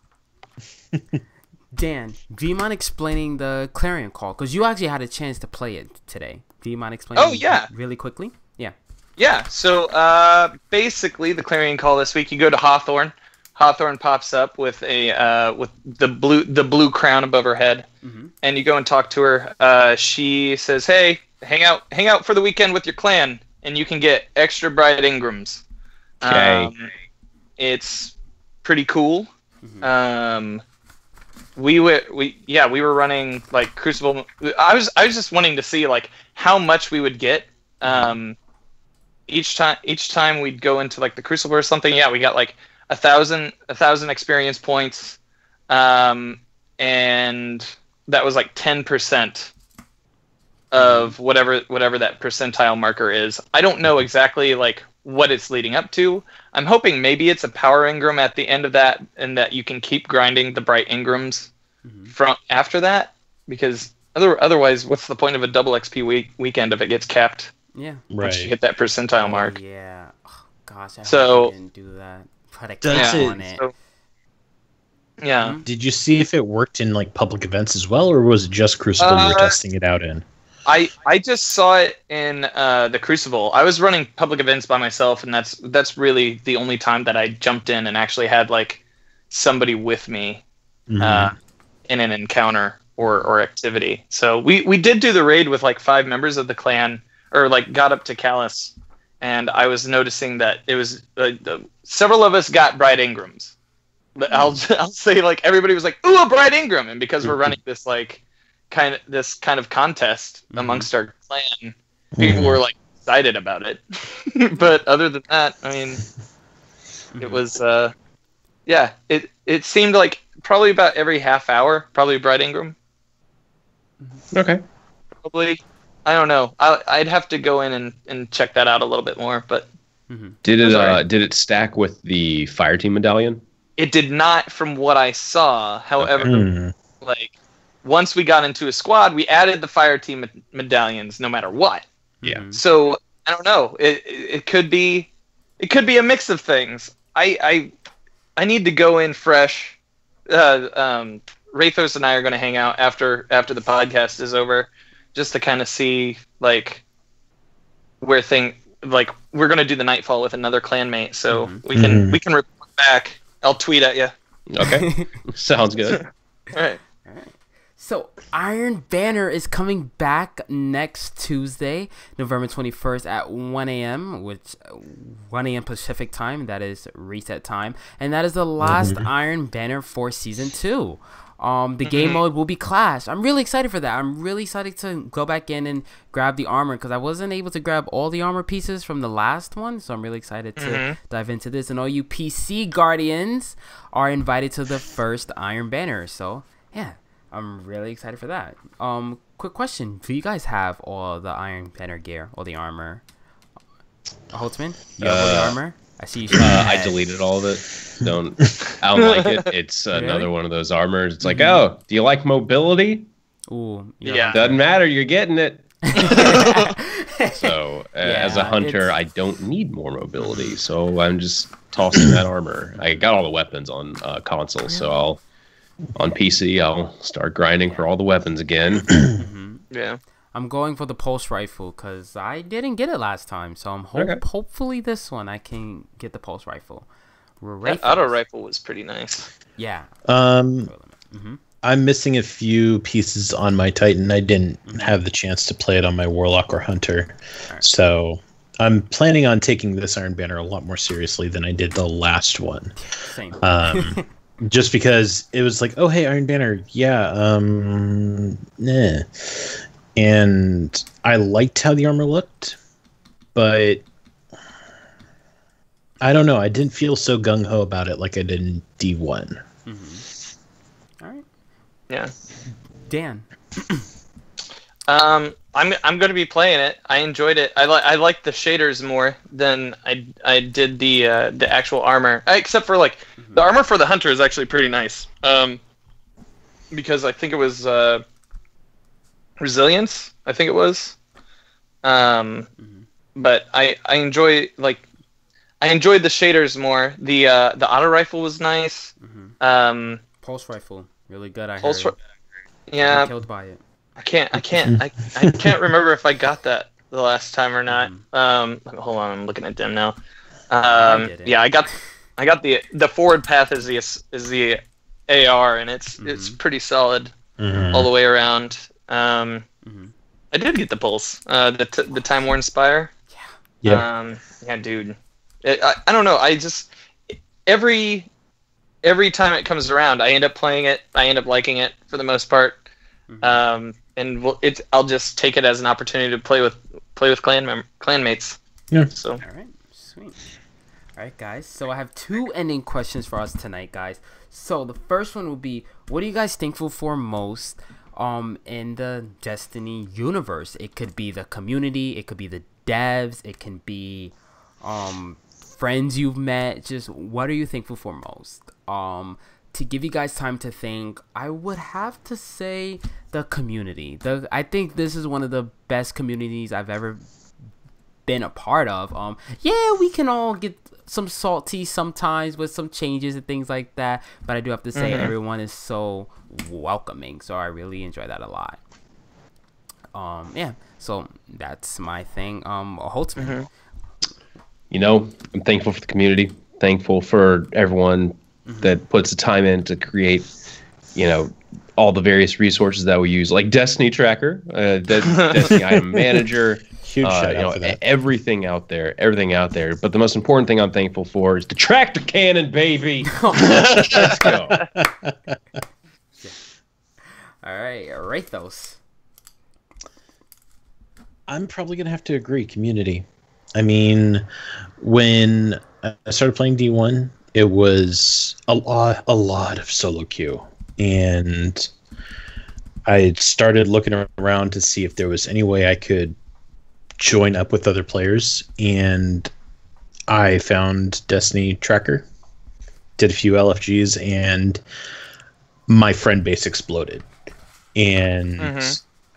Dan, do you mind explaining the clarion call? Because you actually had a chance to play it today. Do you mind explaining? Really quickly? Yeah. Yeah. So basically, the clarion call this week, you go to Hawthorne. Hawthorne pops up with a with the blue crown above her head, and you go and talk to her. She says, "Hey, hang out for the weekend with your clan, and you can get extra bright Ingrams." Okay. It's pretty cool. We were running like Crucible. I was just wanting to see like how much we would get. Each time we'd go into like the Crucible or something. Yeah, we got like 1,000 experience points, and that was like 10% of whatever that percentile marker is. I don't know exactly like what it's leading up to. I'm hoping maybe it's a power Ingram at the end of that, and that you can keep grinding the bright Ingrams from after that, because otherwise, what's the point of a double XP weekend if it gets capped? Yeah, once you hit that percentile mark. Yeah. Oh, gosh, I hope I didn't do that. But I Does can't it- on it. So, yeah. Did you see if it worked in like public events as well, or was it just Crucible you were testing it out in? I just saw it in the Crucible. I was running public events by myself, and that's really the only time that I jumped in and actually had like somebody with me in an encounter or activity. So we did do the raid with like 5 members of the clan, or like got up to Callus, and I was noticing that it was several of us got bright Ingrams. But I'll say like everybody was like, "Ooh, a bright Ingram!" And because we're running this like kind of contest amongst our clan, people were like excited about it. But other than that, I mean, it was it seemed like probably about every half hour, probably bright Ingram. Okay. Probably. I don't know. I'd have to go in and check that out a little bit more. But did it stack with the fire team medallion? It did not, from what I saw. However, like once we got into a squad, we added the fire team medallions no matter what. Yeah. So I don't know. It could be a mix of things. I need to go in fresh. Rathos and I are going to hang out after the podcast is over, just to kind of see like we're going to do the nightfall with another clanmate, so we can report back. I'll tweet at you. Okay, sounds good. All right. So Iron Banner is coming back next Tuesday, November 21st at 1 a.m., which 1 a.m. Pacific time. That is reset time, and that is the last Iron Banner for season 2. The game mode will be Clash. I'm really excited for that. I'm really excited to go back in and grab the armor, because I wasn't able to grab all the armor pieces from the last one. So I'm really excited to dive into this. And all you PC Guardians are invited to the first Iron Banner. So yeah, I'm really excited for that. Quick question: do you guys have all the Iron Banner gear, all the armor? Holtzman, you have all the armor? I see you. I deleted all of it. I don't like it. It's another one of those armors. It's like, oh, do you like mobility? Ooh, yeah. Doesn't matter. You're getting it. So, as a hunter, I don't need more mobility. So I'm just tossing that armor. I got all the weapons on console, so on PC, I'll start grinding for all the weapons again. Yeah. I'm going for the pulse rifle because I didn't get it last time, so I'm hopefully this one I can get the pulse rifle. That auto rifle was pretty nice. Yeah. I'm missing a few pieces on my Titan. I didn't have the chance to play it on my Warlock or Hunter, so I'm planning on taking this Iron Banner a lot more seriously than I did the last one. Same. Just because it was like, oh hey, Iron Banner, yeah, nah. And I liked how the armor looked, but I don't know. I didn't feel so gung-ho about it like I did in D1. All right. Yeah. Dan. I'm going to be playing it. I enjoyed it. I like the shaders more than I did the actual armor. Except for like the armor for the hunter is actually pretty nice. Because I think it was resilience. I think it was. But I enjoyed the shaders more. The auto rifle was nice. Pulse rifle, really good. I Pulse heard. Yeah. Killed by it. I can't remember if I got that the last time or not. Hold on, I'm looking at them now. Yeah, I got the forward path is the AR, and it's pretty solid all the way around. I did get the pulse, the Time Worn Spire. Yeah. Yeah, dude. I don't know. I just every time it comes around, I end up playing it. I end up liking it for the most part. And I'll just take it as an opportunity to play with clanmates. Yeah. So. All right. Sweet. All right, guys. So I have 2 ending questions for us tonight, guys. So the first one would be, what are you guys thankful for most in the Destiny universe? It could be the community, it could be the devs, it can be friends you've met. Just what are you thankful for most? To give you guys time to think, I would have to say the community. I think this is one of the best communities I've ever been a part of. Yeah, we can all get some salty sometimes with some changes and things like that, but I do have to say everyone is so welcoming, so I really enjoy that a lot. Yeah, so that's my thing. Holtzman. I'm thankful for the community, thankful for everyone that puts the time in to create, all the various resources that we use, like Destiny Tracker, Destiny Item Manager, huge shout out for that. Everything out there. But the most important thing I'm thankful for is the tractor cannon, baby. Let's go. All right, Rathos. I'm probably gonna have to agree. Community. I mean, when I started playing D1, it was a lot of solo queue, and I started looking around to see if there was any way I could join up with other players, and I found Destiny Tracker, did a few LFGs, and my friend base exploded. And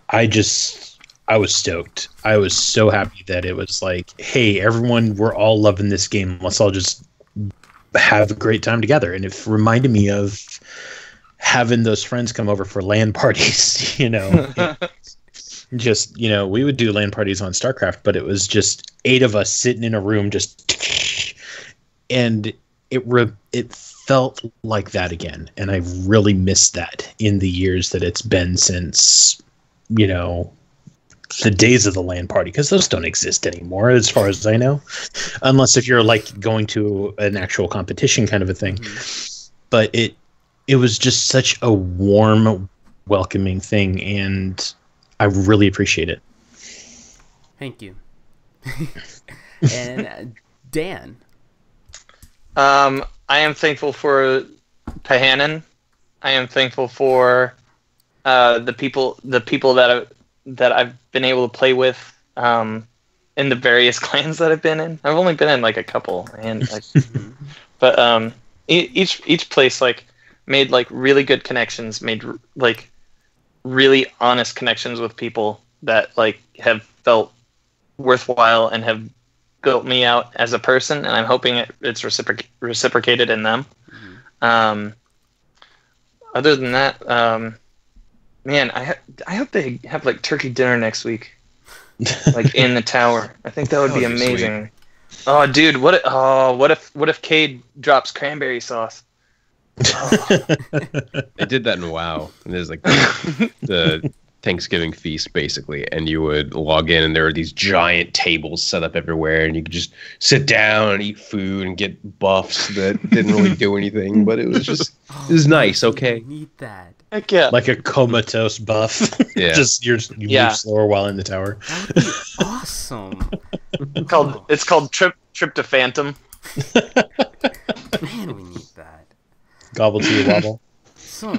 I was stoked. I was so happy that it was like, hey, everyone, we're all loving this game. Let's all just have a great time together. And it reminded me of having those friends come over for LAN parties, just, we would do LAN parties on StarCraft, but it was just 8 of us sitting in a room, just, and it felt like that again. And I really missed that in the years that it's been since, the days of the LAN party, because those don't exist anymore, as far as I know, unless if you're like going to an actual competition kind of a thing. But it was just such a warm, welcoming thing, and I really appreciate it. Thank you. And Dan. I am thankful for Pahanen. I am thankful for the people that I've been able to play with in the various clans that I've been in. I've only been in like a couple, and but each place like made like really good connections, made like really honest connections with people that like have felt worthwhile and have built me out as a person, and I'm hoping it's reciprocated in them. Other than that, man, I hope they have like turkey dinner next week, like in the tower. I think that would be amazing. Sweet. Oh, dude, what if Cade drops cranberry sauce? Oh. They did that in WoW. And there's like the Thanksgiving feast basically, and you would log in, and there were these giant tables set up everywhere, and you could just sit down and eat food and get buffs that didn't really do anything, but it was just it was nice. Okay, need that. Heck yeah. Like a comatose buff. Yeah. Just you move slower while in the tower. That would be awesome. It's called Tryptophantom. Man, we need that. Gobble to your wobble. So,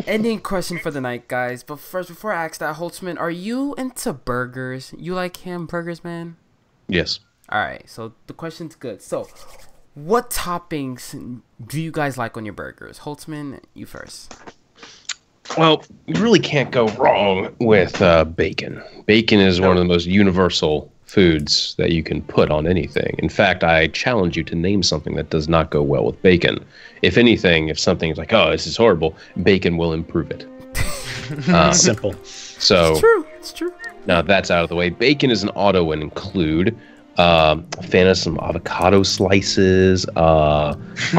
ending question for the night, guys. But first, before I ask that, Holtzman, are you into burgers? You like hamburgers, man? Yes. All right. So the question's good. So, what toppings do you guys like on your burgers? Holtzman, you first. Well, you really can't go wrong with bacon. Bacon is one of the most universal foods that you can put on anything. In fact, I challenge you to name something that does not go well with bacon. If anything, if something is like, oh, this is horrible, bacon will improve it. Simple. So It's true. It's true. now that's out of the way. Bacon is an auto and include. Fan of some avocado slices,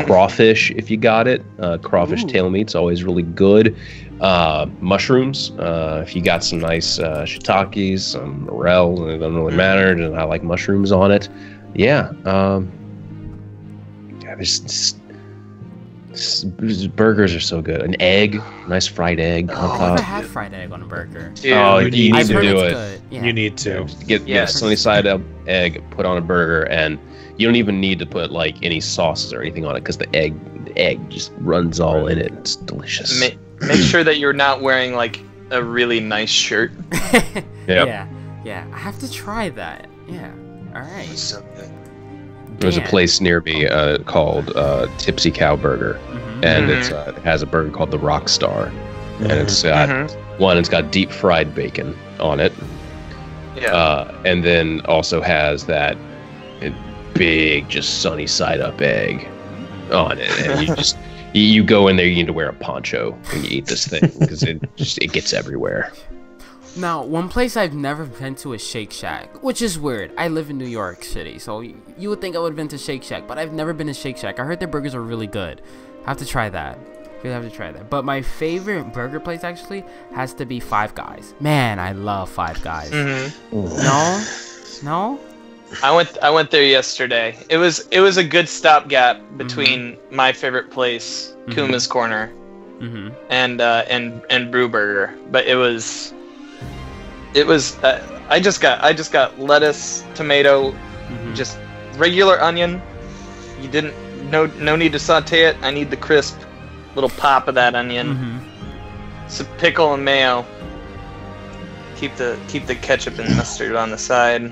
crawfish if you got it. Crawfish tail meat's always really good. Mushrooms, if you got some nice shiitakes, some morel, it doesn't really matter, and I like mushrooms on it. Yeah, burgers are so good. An egg, nice fried egg on I've top. never had fried egg on a burger. Dude, Oh, you need I've to heard do it's it. good. Yeah. You need to. Get a sunny side up egg, put on a burger, and you don't even need to put like any sauces or anything on it because the egg just runs all in it. It's delicious. Make sure that you're not wearing like a really nice shirt. Yeah. I have to try that. Yeah. All right. So good. There's a place near me called Tipsy Cow Burger, and it has a burger called the Rock Star, and it's got it's got deep fried bacon on it, and then also has that big, just sunny side up egg on it, and you just you go in there, you need to wear a poncho when you eat this thing because it gets everywhere. Now, one place I've never been to is Shake Shack, which is weird. I live in New York City, so you would think I would have been to Shake Shack, but I've never been to Shake Shack. I heard their burgers are really good. I have to try that. Really have to try that. But my favorite burger place actually has to be Five Guys. Man, I love Five Guys. No? I went there yesterday. It was a good stopgap between my favorite place, Kuma's Corner, and Brew Burger. But it was I just got lettuce, tomato, just regular onion. You no need to saute it. I need the crisp little pop of that onion. some pickle and mayo. Keep the ketchup and mustard on the side.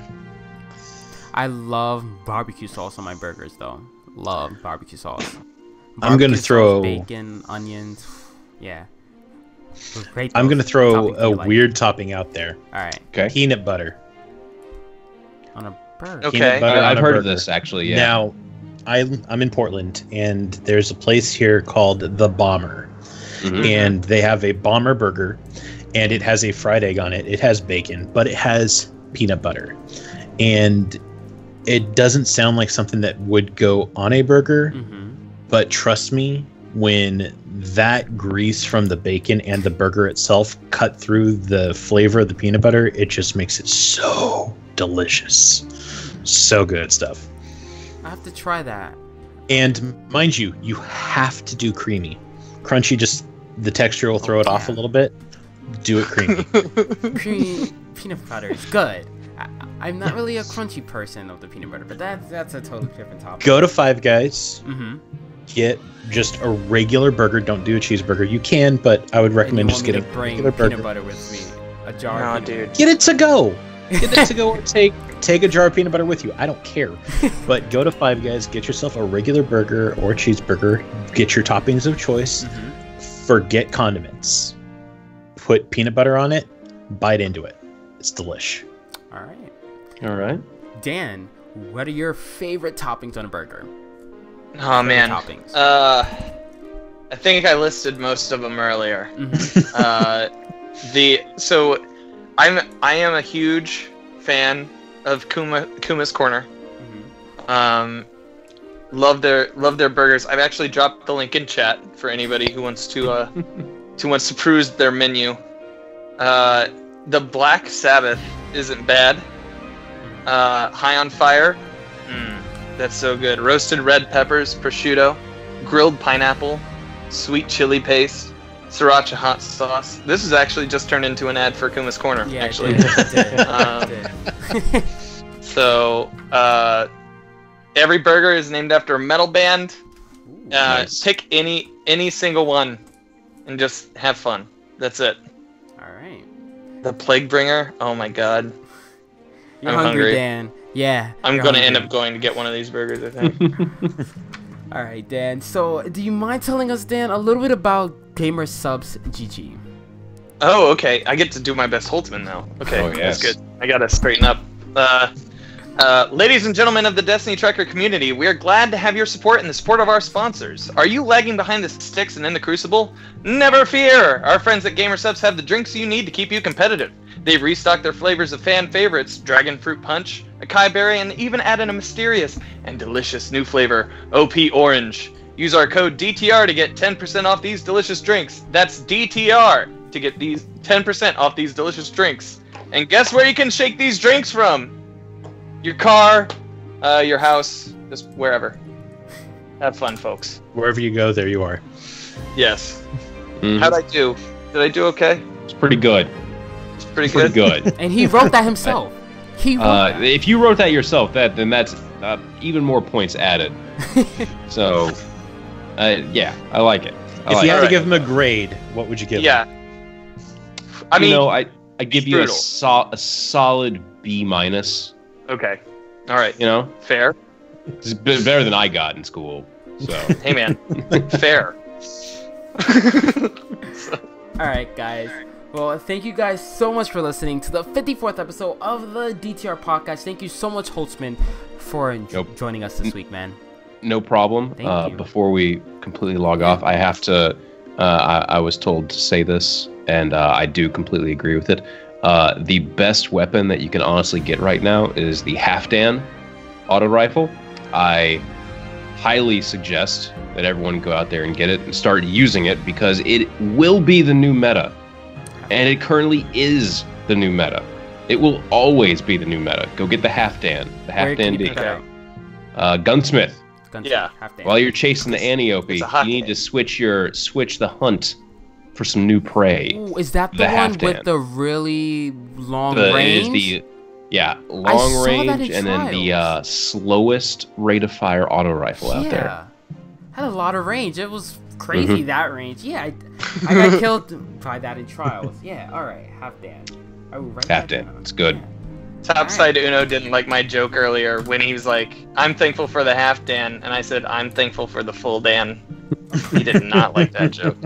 I love barbecue sauce on my burgers, though. Love barbecue sauce. I'm gonna throw bacon, onions. Yeah. I'm gonna throw a weird topping out there. All right. Okay. Peanut butter On a burger. Okay. Peanut butter on I've a heard of burger. this actually. Yeah. Now, I'm in Portland, and there's a place here called The Bomber, and they have a Bomber burger, and it has a fried egg on it. It has bacon, but it has peanut butter, and it doesn't sound like something that would go on a burger, but trust me, when that grease from the bacon and the burger itself cut through the flavor of the peanut butter, it just makes it so delicious. So good stuff. I have to try that. And mind you, you have to do creamy. Crunchy, just the texture will throw it off a little bit. Do it creamy. Creamy peanut butter is good. I'm not really a crunchy person of the peanut butter, but that's a totally different topic. Go to Five Guys. Get just a regular burger. Don't do a cheeseburger. You can, but I would recommend just getting a regular burger. Peanut butter with me. A jar. No, of peanut dude. Get it to go. Get it to go, or take a jar of peanut butter with you. I don't care. But go to Five Guys, get yourself a regular burger or a cheeseburger. Get your toppings of choice. Forget condiments. Put peanut butter on it. Bite into it. It's delish. All right. All right. Dan, what are your favorite toppings on a burger? Oh man. Toppings. I think I listed most of them earlier. I am a huge fan of Kuma's Corner. Love their burgers. I've actually dropped the link in chat for anybody who wants to peruse their menu. The Black Sabbath isn't bad. High on Fire, that's so good. Roasted red peppers, prosciutto, grilled pineapple, sweet chili paste, sriracha hot sauce. This has actually just turned into an ad for Kuma's Corner. Yeah, actually. it did. So every burger is named after a metal band. Nice. Pick any single one and just have fun. That's it. All right. The Plague Bringer. Oh my god. You're I'm hungry, hungry. Dan. Yeah. I'm you're gonna hungry. end up going to get one of these burgers, I think. All right, Dan. So, do you mind telling us, Dan, a little bit about Gamer Subs GG? Oh, okay. I get to do my best Holtzman now. Okay, Oh, yes. that's good. I gotta straighten up. Ladies and gentlemen of the Destiny Tracker community, we are glad to have your support and the support of our sponsors. Are you lagging behind the sticks and in the Crucible? Never fear! Our friends at Gamer Subs have the drinks you need to keep you competitive. They've restocked their flavors of fan favorites, Dragon Fruit Punch, Acai Berry, and even added a mysterious and delicious new flavor, OP Orange. Use our code DTR to get 10% off these delicious drinks. That's DTR to get these 10% off these delicious drinks. And guess where you can shake these drinks from? Your car, your house, just wherever. Have fun, folks. Wherever you go, there you are. Yes. How'd I do? Did I do okay? It's pretty good. It's pretty Pretty good. good. And he wrote that himself. He wrote that. If you wrote that yourself, then that's even more points added. So, yeah, I like it. If you had to Alright. give him a grade, what would you give him? Yeah. I mean, I give you a brutal. solid B minus. Okay. All right. You know, Fair. it's better than I got in school. So Hey, man. Fair. All right, guys. Well, thank you guys so much for listening to the 54th episode of the DTR podcast. Thank you so much, Holtzman, for joining us this week, man. no problem. Thank you. Before we completely log off, I have to. I was told to say this, and I do completely agree with it. The best weapon that you can honestly get right now is the Halfdan auto rifle. I highly suggest that everyone go out there and get it and start using it, because it will be the new meta. And it currently is the new meta. It will always be the new meta. Go get the Halfdan. The Where can Halfdan you D. pick that up? Gunsmith. Yeah. While you're chasing the Antiope, It's you a hot need day. to switch the hunt for some new prey. Ooh, is that the The one Halfdan. with the really long It range? is the saw long that range, in and then the trials. slowest rate of fire auto rifle out there. Had a lot of range. It was crazy that range. Yeah, I got killed by that in trials. Yeah, all right, half Dan. I will write Half that Dan. down. It's good. Yeah. Topside Uno didn't like my joke earlier when he was like, "I'm thankful for the half Dan," and I said, "I'm thankful for the full Dan." He did not like that joke.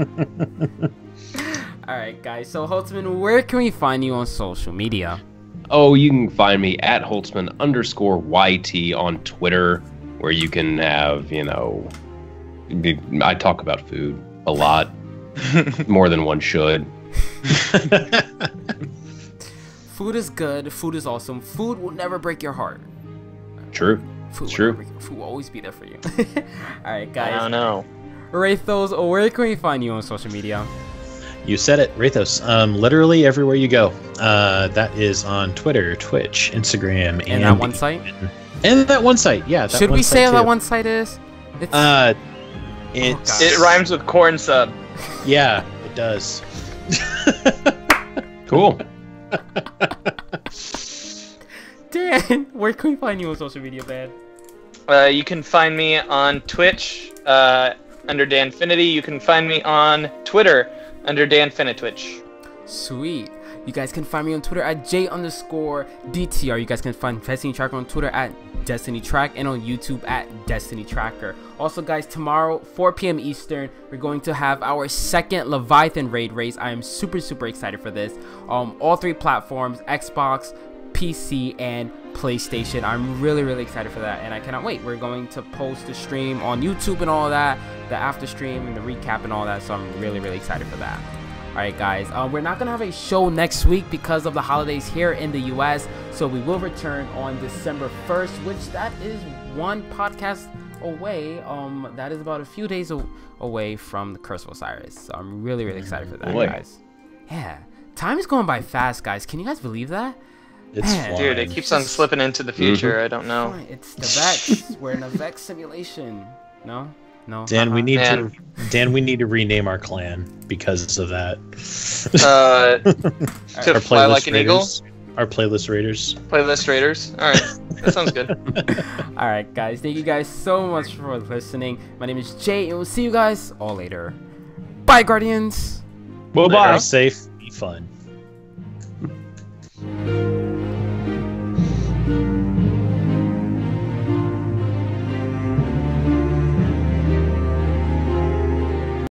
All right, guys. So Holtzman, where can we find you on social media? Oh, you can find me at Holtzman_YT on Twitter, where you can have, I talk about food a lot, more than one should. Food is good. Food is awesome. Food will never break your heart. True. Food True. Food will always be there for you. All right, guys. I don't know. Rathos, where can we find you on social media? You said it, Rathos. Literally everywhere you go. That is on Twitter, Twitch, Instagram, And that one site? And that one site, yeah. Should we say how that one site is? It rhymes with corn sub. Yeah, it does. Cool. Dan, where can we find you on social media, man? You can find me on Twitch under Danfinity. You can find me on Twitter under DanFinitwitch. Sweet. You guys can find me on Twitter at J_DTR. You guys can find Destiny Tracker on Twitter at Destiny Track and on YouTube at Destiny Tracker. Also, guys, tomorrow, 4 p.m. Eastern, we're going to have our second Leviathan raid race. I am super excited for this. All 3 platforms, Xbox, PC, and PlayStation. I'm really excited for that, and I cannot wait. We're going to post the stream on YouTube and all that, the after stream and the recap and all that, so I'm really excited for that. Alright, guys, we're not gonna have a show next week because of the holidays here in the US, so we will return on December 1st, which that is one podcast away. That is about a few days away from the Curse of Osiris, so I'm really excited for that, guys. Yeah, time is going by fast, guys. Can you guys believe that? It's flying. Dude, it keeps on slipping into the future. I don't know. It's the Vex. We're in a Vex simulation. No. Dan, we need to rename our clan because of that. To fly like an eagle. Our playlist raiders. Playlist raiders. All right, that sounds good. All right, guys. Thank you guys so much for listening. My name is Jay, and we'll see you guys all later. Bye, Guardians. Bye. Safe. Be fun.